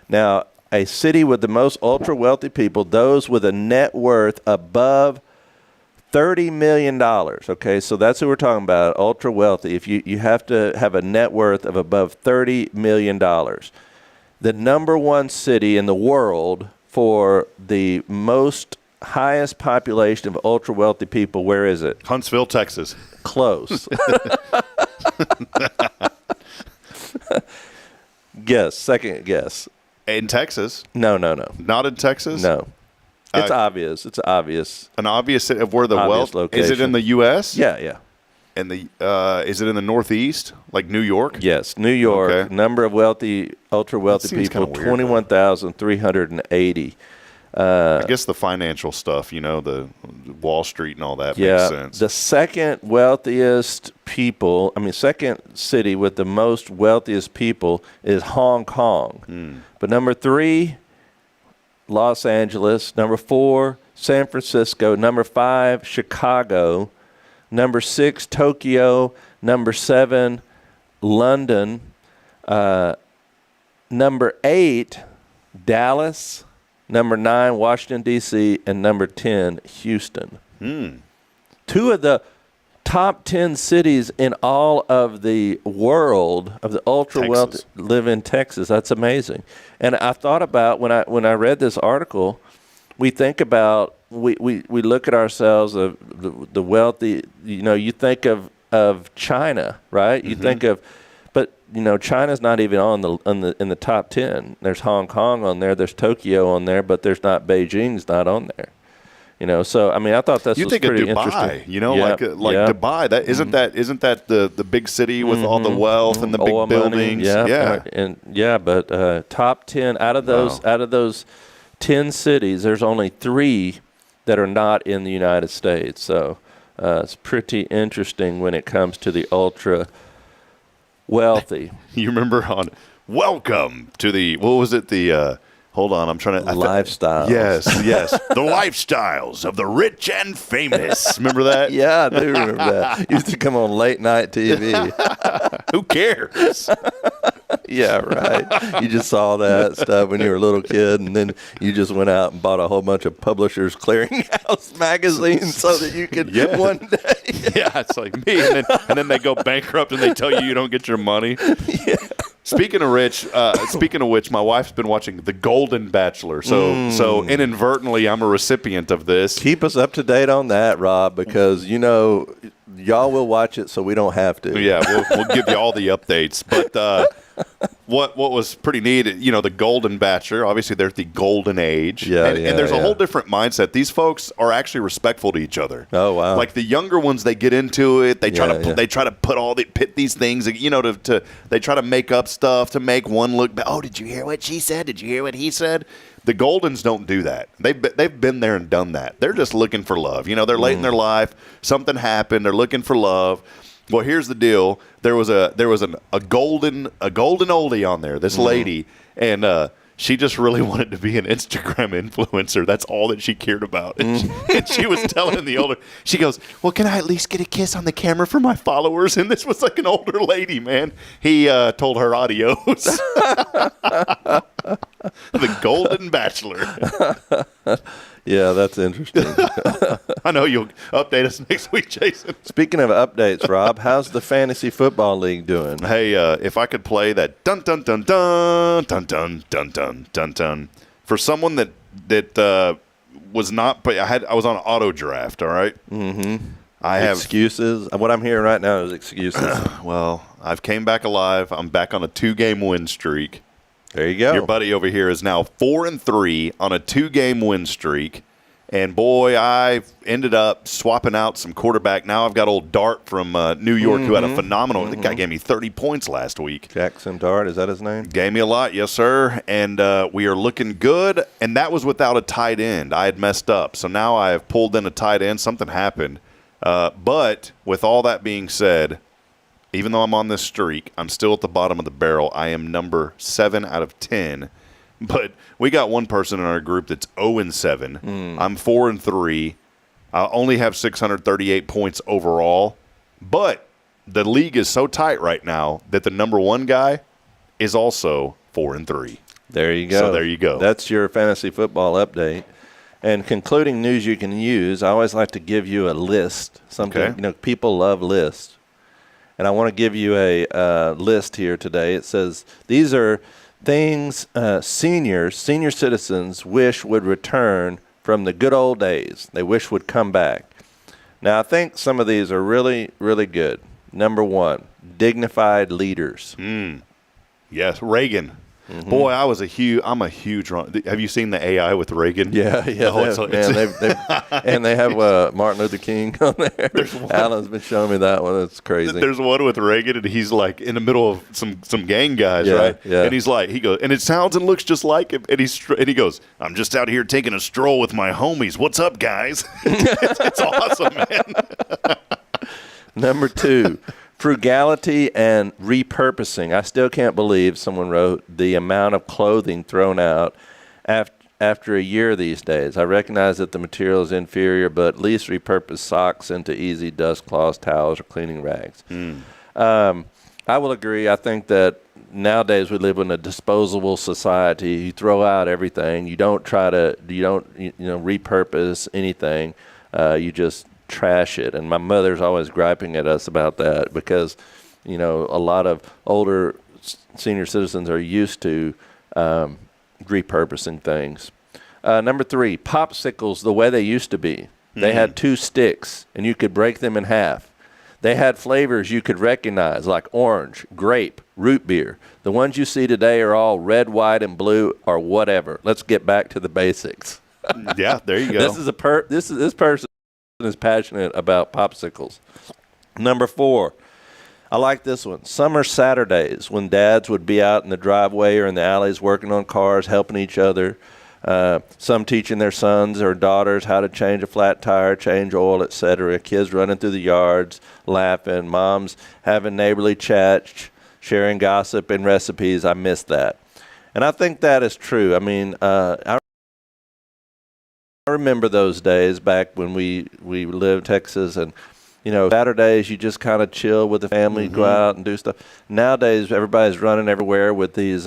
Now, a city with the most ultra-wealthy people, those with a net worth above $30 million. Okay, so that's who we're talking about, ultra-wealthy. If you have to have a net worth of above $30 million. The number one city in the world for the highest population of ultra-wealthy people, where is it? Huntsville, Texas. Close. Second guess. In Texas? No. Not in Texas? No. It's obvious. It's obvious. An obvious of where the wealth location. Is it in the U.S.? Yeah. And is it in the Northeast, like New York? Yes, New York. Okay. Number of ultra wealthy people, 21,380. I guess the financial stuff, the Wall Street and all that makes sense. The second city with the most wealthiest people is Hong Kong. But number 3, Los Angeles. Number 4, San Francisco. Number 5, Chicago. Number 6, Tokyo. Number 7, London. Number 8, Dallas. Number 9, Washington, D.C., and number 10, Houston. 2 of the top 10 cities in all of the world of the ultra-wealthy live in Texas. That's amazing. And I thought about, when I read this article, we think about, we look at ourselves, the wealthy, you think of China, right? You think of, but China's not even in the top 10. There's Hong Kong on there, there's Tokyo on there, but there's not Beijing's not on there. So I mean, I thought that's pretty interesting. You think of Dubai, like Dubai. That isn't that the big city with all the wealth and the oil big buildings? Money, but top 10 out of those 10 cities, there's only 3 that are not in the United States. So it's pretty interesting when it comes to the ultra wealthy. You remember on Welcome to the hold on, I'm trying to lifestyles. Yes. The lifestyles of the rich and famous. Remember that? Yeah, I do remember that. Used to come on late night TV. Who cares? Yeah, right. You just saw that stuff when you were a little kid, and then you just went out and bought a whole bunch of Publishers Clearinghouse magazines so that you could one day. Yeah, it's like me. And then they go bankrupt and they tell you don't get your money. Yeah. Speaking of which, my wife's been watching The Golden Bachelor. So inadvertently, I'm a recipient of this. Keep us up to date on that, Rob, because y'all will watch it, so we don't have to. Yeah, we'll give you all the updates. But what was pretty neat, the Golden Bachelor, obviously they're at the golden age. And there's a whole different mindset. These folks are actually respectful to each other. Oh, wow. Like the younger ones, they get into it. They try to pit these things, they try to make up stuff to make one look bad. Oh, did you hear what she said? Did you hear what he said? The Goldens don't do that. They've been there and done that. They're just looking for love. They're late in their life. Something happened. They're looking for love. Well, here's the deal. There was a golden oldie on there. This lady, and she just really wanted to be an Instagram influencer. That's all that she cared about. And she was telling the older. She goes, "Well, can I at least get a kiss on the camera for my followers?" And this was like an older lady, man. He told her adios. The Golden Bachelor. Yeah, that's interesting. I know you'll update us next week, Jason. Speaking of updates, Rob, how's the Fantasy Football League doing? Hey, if I could play that dun dun dun dun dun dun dun dun dun dun for someone that that was not. I was on auto draft. All right. Mm-hmm. I have excuses. What I'm hearing right now is excuses. Well, I've came back alive. I'm back on a 2-game win streak. There you go. Your buddy over here is now 4-3 on a 2-game win streak. And, boy, I ended up swapping out some quarterback. Now I've got old Dart from New York who had a phenomenal – the guy gave me 30 points last week. Jackson Dart, is that his name? Gave me a lot, yes, sir. And we are looking good. And that was without a tight end. I had messed up. So now I have pulled in a tight end. Something happened. But with all that being said, even though I'm on this streak, I'm still at the bottom of the barrel. I am number 7 out of 10. But we got one person in our group that's 0-7. I'm 4-3. I only have 638 points overall. But the league is so tight right now that the number 1 guy is also 4-3. There you go. So there you go. That's your fantasy football update. And concluding news you can use, I always like to give you a list. Something, people love lists. And I want to give you a list here today. It says these are things senior citizens wish would return from the good old days. They wish would come back. Now, I think some of these are really, really good. Number 1, dignified leaders. Yes, Reagan. Boy, I'm a huge. Have you seen the AI with Reagan? Yeah. And they have Martin Luther King on there. Alan's been showing me that one. That's crazy. There's one with Reagan, and he's like in the middle of some gang guys, right? Yeah. And he goes, and it sounds and looks just like him. And he goes, I'm just out here taking a stroll with my homies. What's up, guys? It's awesome, man. Number 2. Frugality and repurposing. I still can't believe someone wrote the amount of clothing thrown out after a year these days. I recognize that the material is inferior, but at least repurpose socks into easy dust cloths, towels, or cleaning rags. I will agree. I think that nowadays we live in a disposable society. You throw out everything. You don't repurpose anything. You just trash it. And my mother's always griping at us about that because, a lot of older senior citizens are used to repurposing things. Number 3, popsicles the way they used to be. They had 2 sticks, and you could break them in half. They had flavors you could recognize, like orange, grape, root beer. The ones you see today are all red, white, and blue, or whatever. Let's get back to the basics. Yeah, there you go. This person is passionate about popsicles. Number 4, I like this one. Summer Saturdays when dads would be out in the driveway or in the alleys working on cars, helping each other. Some teaching their sons or daughters how to change a flat tire, change oil, etc. Kids running through the yards, laughing. Moms having neighborly chats, sharing gossip and recipes. I miss that. And I think that is true. I mean, I remember those days back when we lived in Texas, and Saturdays you just kind of chill with the family, go out and do stuff. Nowadays everybody's running everywhere with these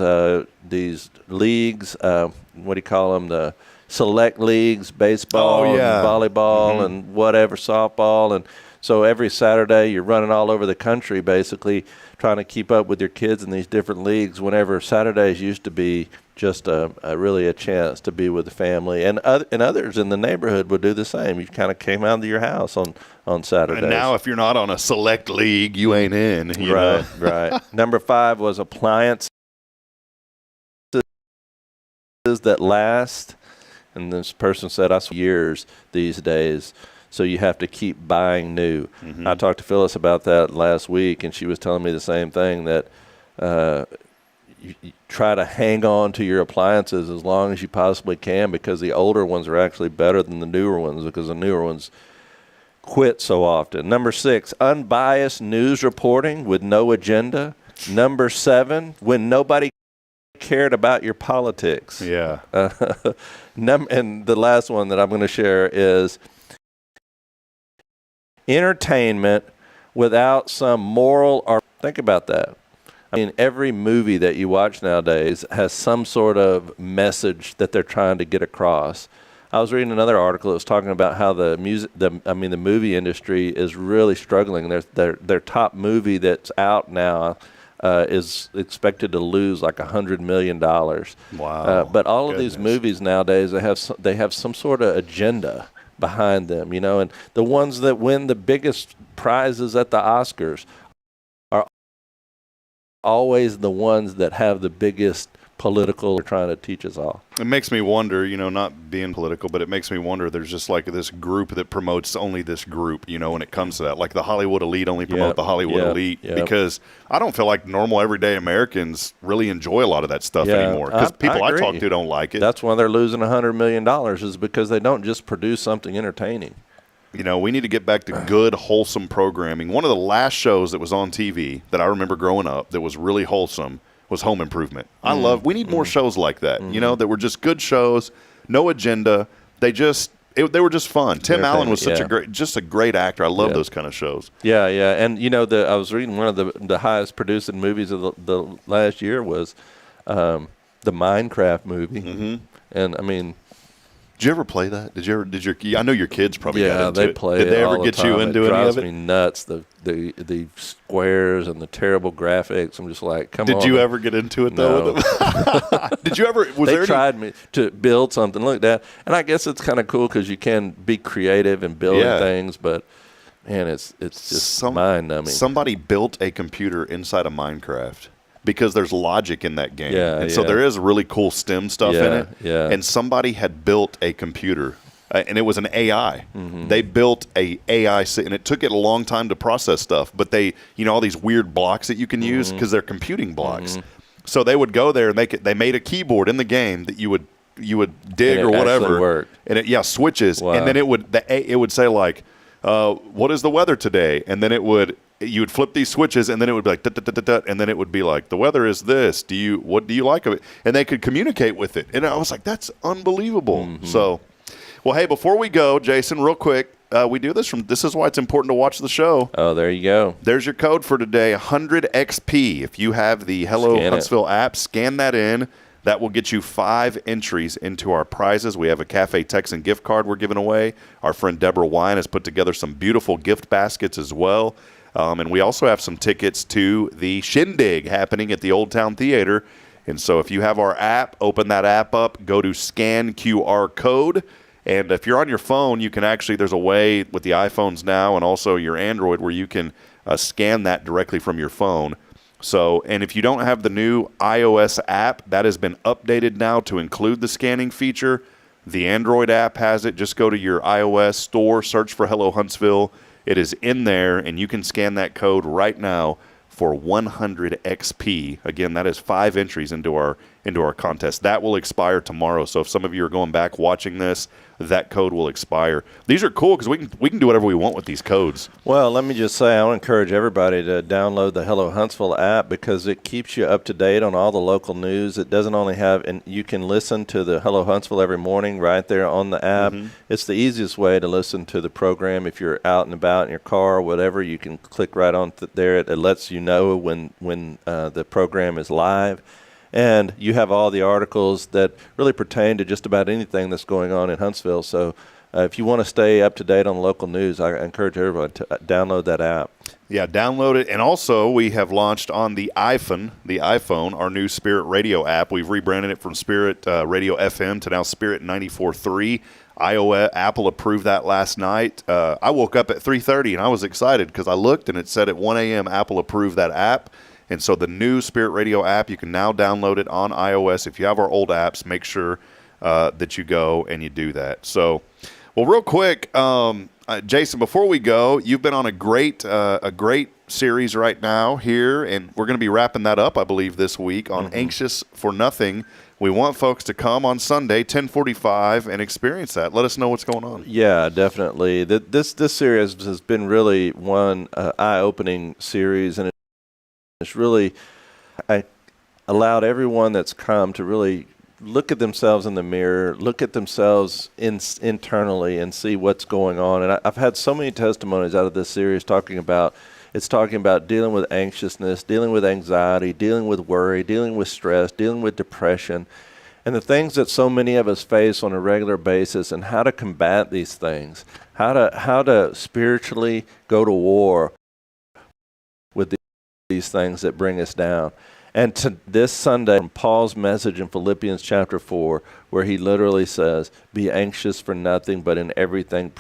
leagues. What do you call them? The select leagues, baseball, and volleyball, and whatever, softball, and so every Saturday you're running all over the country, basically trying to keep up with your kids in these different leagues. Whenever Saturdays used to be just really a chance to be with the family, and others in the neighborhood would do the same. You kind of came out of your house on Saturdays. And now if you're not on a select league, you ain't in. Right. Number 5 was appliances that last. And this person said, I saw years these days, so you have to keep buying new. I talked to Phyllis about that last week, and she was telling me the same thing, that you try to hang on to your appliances as long as you possibly can, because the older ones are actually better than the newer ones, because the newer ones quit so often. Number 6, unbiased news reporting with no agenda. Number 7, when nobody cared about your politics. Yeah. And the last one that I'm going to share is entertainment without some moral or think about that. I mean, every movie that you watch nowadays has some sort of message that they're trying to get across. I was reading another article that was talking about how the movie industry is really struggling. Their top movie that's out now, is expected to lose like $100 million. Wow. But all of these movies nowadays, they have some sort of agenda behind them, and the ones that win the biggest prizes at the Oscars are always the ones that have the biggest political trying to teach us all. It makes me wonder, not being political, but it makes me wonder there's just like this group that promotes only this group, when it comes to that. Like the Hollywood elite only promote the Hollywood elite because I don't feel like normal everyday Americans really enjoy a lot of that stuff anymore because people I talk to don't like it. That's why they're losing $100 million is because they don't just produce something entertaining. We need to get back to good, wholesome programming. One of the last shows that was on TV that I remember growing up that was really wholesome was Home Improvement. We need more shows like that, that were just good shows, no agenda. They were just fun. Tim Allen was such a great actor. I love those kind of shows. Yeah. And I was reading one of the highest produced movies of the last year was the Minecraft movie. Mm-hmm. And I mean, did you ever play that? I know your kids probably got into it. Play Did they ever all get the time. you into it any of drives it? me nuts, the squares and the terrible graphics. I'm just like, come on. Did you ever get into it, though? No. With them? Did you ever? They tried me to build something like that. And I guess it's kind of cool because you can be creative and building things, but, man, it's just mind-numbing. Somebody built a computer inside of Minecraft. Because there's logic in that game. So there is really cool STEM stuff in it. Yeah. And somebody had built a computer, and it was an AI. Mm-hmm. They built a AI, and it took it a long time to process stuff. But they, all these weird blocks that you can use because they're computing blocks. Mm-hmm. So they would go there and they made a keyboard in the game that you would dig or whatever. Worked. And it switches, Wow. and then it would say like, what is the weather today? And then you would flip these switches, and then it would be like, and then it would be like, the weather is this. What do you like of it? And they could communicate with it. And I was like, that's unbelievable. Mm-hmm. So, well, hey, before we go, Jason, real quick, we do this is why it's important to watch the show. Oh, there you go. There's your code for today, 100XP. If you have the Hello Huntsville app, scan that in. That will get you 5 entries into our prizes. We have a Cafe Texan gift card we're giving away. Our friend Deborah Wine has put together some beautiful gift baskets as well. And we also have some tickets to the Shindig happening at the Old Town Theater. And so if you have our app, open that app up, go to scan QR code. And if you're on your phone, you can actually, there's a way with the iPhones now and also your Android where you can scan that directly from your phone. So, and if you don't have the new iOS app, that has been updated now to include the scanning feature. The Android app has it. Just go to your iOS store, search for Hello Huntsville. It is in there, and you can scan that code right now for 100 XP. Again, that is 5 entries into our contest. That will expire tomorrow. So if some of you are going back watching this, that code will expire. These are cool because we can do whatever we want with these codes. Well, let me just say I want to encourage everybody to download the Hello Huntsville app because it keeps you up to date on all the local news. It doesn't only have, and you can listen to the Hello Huntsville every morning right there on the app. Mm-hmm. It's the easiest way to listen to the program. If you're out and about in your car or whatever, you can click right on there. It lets you know when the program is live. And you have all the articles that really pertain to just about anything that's going on in Huntsville. So if you want to stay up to date on local news, I encourage everybody to download that app. Yeah, download it. And also, we have launched on the iPhone, our new Spirit Radio app. We've rebranded it from Spirit Radio FM to now Spirit 94.3. iOS, Apple approved that last night. I woke up at 3:30, and I was excited because I looked, and it said at 1 a.m. Apple approved that app. And so the new Spirit Radio app, you can now download it on iOS. If you have our old apps, make sure that you go and you do that. So, well, real quick, Jason, before we go, you've been on a great series right now here, and we're going to be wrapping that up, I believe, this week on Anxious for Nothing. We want folks to come on Sunday, 10:45, and experience that. Let us know what's going on. Yeah, definitely. This series has been really one eye-opening series, and it's really allowed everyone that's come to really look at themselves in the mirror, look at themselves internally and see what's going on. And I've had so many testimonies out of this series talking about dealing with anxiousness, dealing with anxiety, dealing with worry, dealing with stress, dealing with depression, and the things that so many of us face on a regular basis and how to combat these things, how to spiritually go to war with these things that bring us down. And to this Sunday, from Paul's message in Philippians chapter 4, where he literally says, be anxious for nothing, but in everything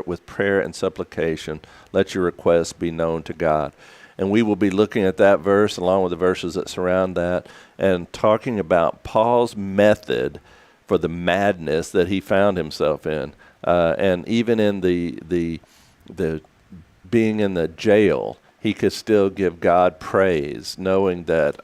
with prayer and supplication, let your requests be known to God. And we will be looking at that verse along with the verses that surround that and talking about Paul's method for the madness that he found himself in. And even in the being in the jail, he could still give God praise, knowing that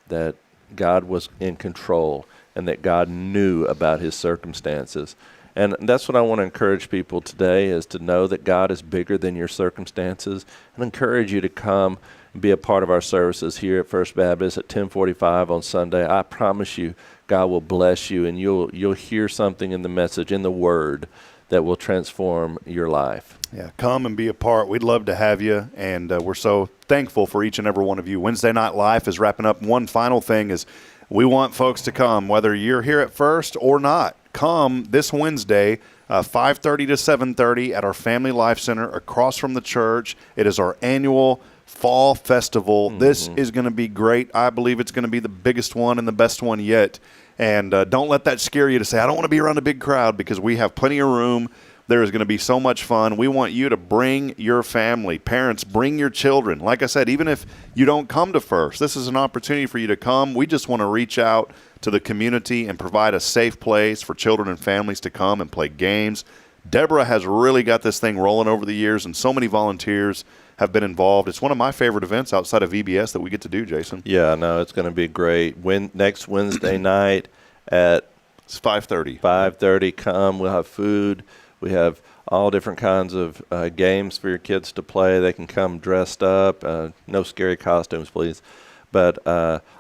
that God was in control and that God knew about his circumstances. And that's what I want to encourage people today, is to know that God is bigger than your circumstances, and encourage you to come and be a part of our services here at First Baptist at 10:45 on Sunday. I promise you, God will bless you, and you'll hear something in the message, in the Word, that will transform your life. Yeah, come and be a part. We'd love to have you, and we're so thankful for each and every one of you. Wednesday Night Life is wrapping up. One final thing is we want folks to come, whether you're here at First or not. Come this Wednesday, 5:30 to 7:30 at our Family Life Center across from the church. It is our annual fall festival. This is going to be great. I believe it's going to be the biggest one and the best one yet. And don't let that scare you to say, I don't want to be around a big crowd, because we have plenty of room. There is going to be so much fun. We want you to bring your family. Parents, bring your children. Like I said, even if you don't come to First, this is an opportunity for you to come. We just want to reach out to the community and provide a safe place for children and families to come and play games. Deborah has really got this thing rolling over the years, and so many volunteers have been involved. It's one of my favorite events outside of VBS that we get to do, Jason. Yeah, no, it's going to be great. Next Wednesday night at it's 5:30. 5:30, come. We'll have food. We have all different kinds of games for your kids to play. They can come dressed up. No scary costumes, please. But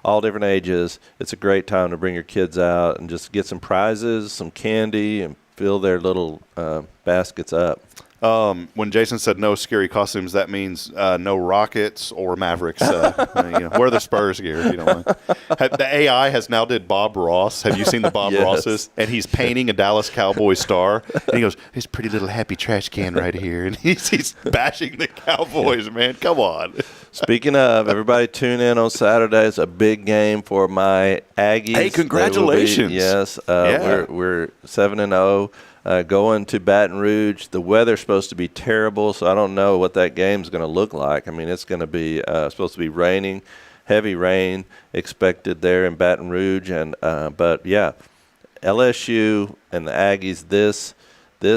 all different ages. It's a great time to bring your kids out and just get some prizes, some candy, and fill their little baskets up. When Jason said no scary costumes, that means no Rockets or Mavericks. Wear the Spurs gear if you don't mind. The AI has now did Bob Ross. Have you seen the Bob Rosses? And he's painting a Dallas Cowboys star. And he goes, "His pretty little happy trash can right here." And he's bashing the Cowboys, man. Come on. Speaking of, everybody tune in on Saturday. It's a big game for my Aggies. Hey, congratulations. Yes. We're 7-0. Going to Baton Rouge. The weather's supposed to be terrible, so I don't know what that game's going to look like. I mean, it's going to be supposed to be raining, heavy rain expected there in Baton Rouge. But yeah, LSU and the Aggies this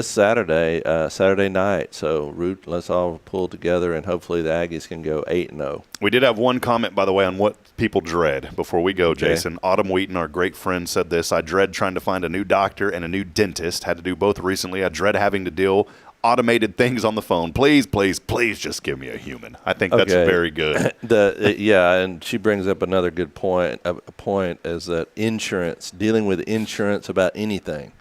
Saturday night. So let's all pull together, and hopefully the Aggies can go 8-0. We did have one comment, by the way, on what people dread before we go, Jason. Okay. Autumn Wheaton, our great friend, said this: I dread trying to find a new doctor and a new dentist. Had to do both recently. I dread having to deal automated things on the phone. Please, please, please just give me a human. I think that's very good. And she brings up another good point. A point is that dealing with insurance about anything,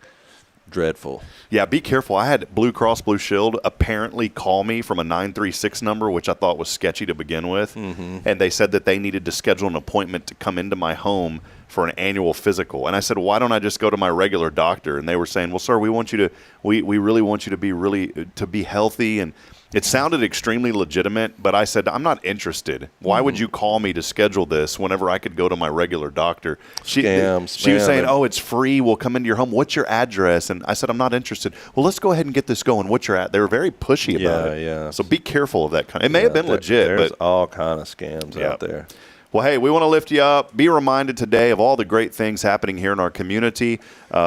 dreadful. Yeah, be careful. I had Blue Cross Blue Shield apparently call me from a 936 number, which I thought was sketchy to begin with. Mm-hmm. And they said that they needed to schedule an appointment to come into my home for an annual physical. And I said, why don't I just go to my regular doctor? And they were saying, well, sir, we really want you to be healthy. And it sounded extremely legitimate, but I said, I'm not interested. Why would you call me to schedule this whenever I could go to my regular doctor? She was saying, oh, it's free. We'll come into your home. What's your address? And I said, I'm not interested. Well, let's go ahead and get this going. What's your They were very pushy about it. Yeah. So be careful of that kind. It may have been legit. There's all kind of scams out there. Well, hey, we want to lift you up. Be reminded today of all the great things happening here in our community.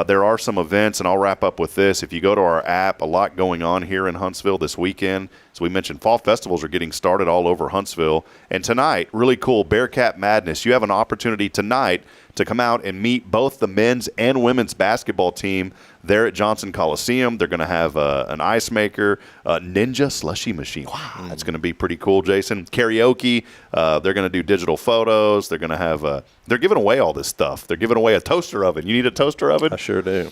There are some events, and I'll wrap up with this. If you go to our app, a lot going on here in Huntsville this weekend. As we mentioned, fall festivals are getting started all over Huntsville. And tonight, really cool, Bearcat Madness. You have an opportunity tonight to come out and meet both the men's and women's basketball team there at Johnson Coliseum. They're going to have an ice maker, a ninja slushy machine. Wow, that's going to be pretty cool, Jason. Karaoke. They're going to do digital photos. They're going to have they're giving away all this stuff. They're giving away a toaster oven. You need a toaster oven? I sure do.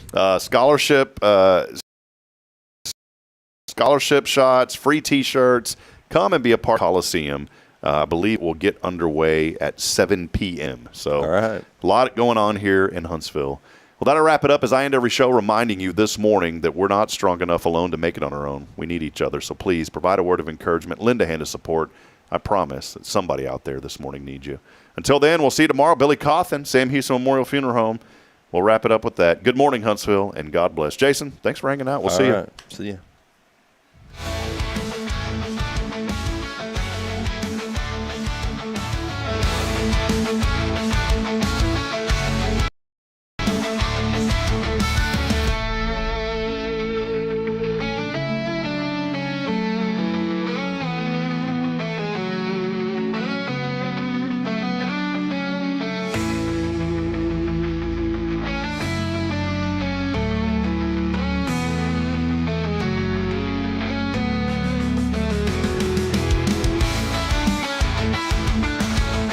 Scholarship shots, free T-shirts. Come and be a part of Coliseum. I believe we'll get underway at 7 p.m. So all right. A lot going on here in Huntsville. Well, that'll wrap it up as I end every show reminding you this morning that we're not strong enough alone to make it on our own. We need each other. So please provide a word of encouragement, lend a hand of support, I promise that somebody out there this morning needs you. Until then, we'll see you tomorrow. Billy Cawthon, Sam Houston Memorial Funeral Home. We'll wrap it up with that. Good morning, Huntsville, and God bless. Jason, thanks for hanging out. We'll see you. See you.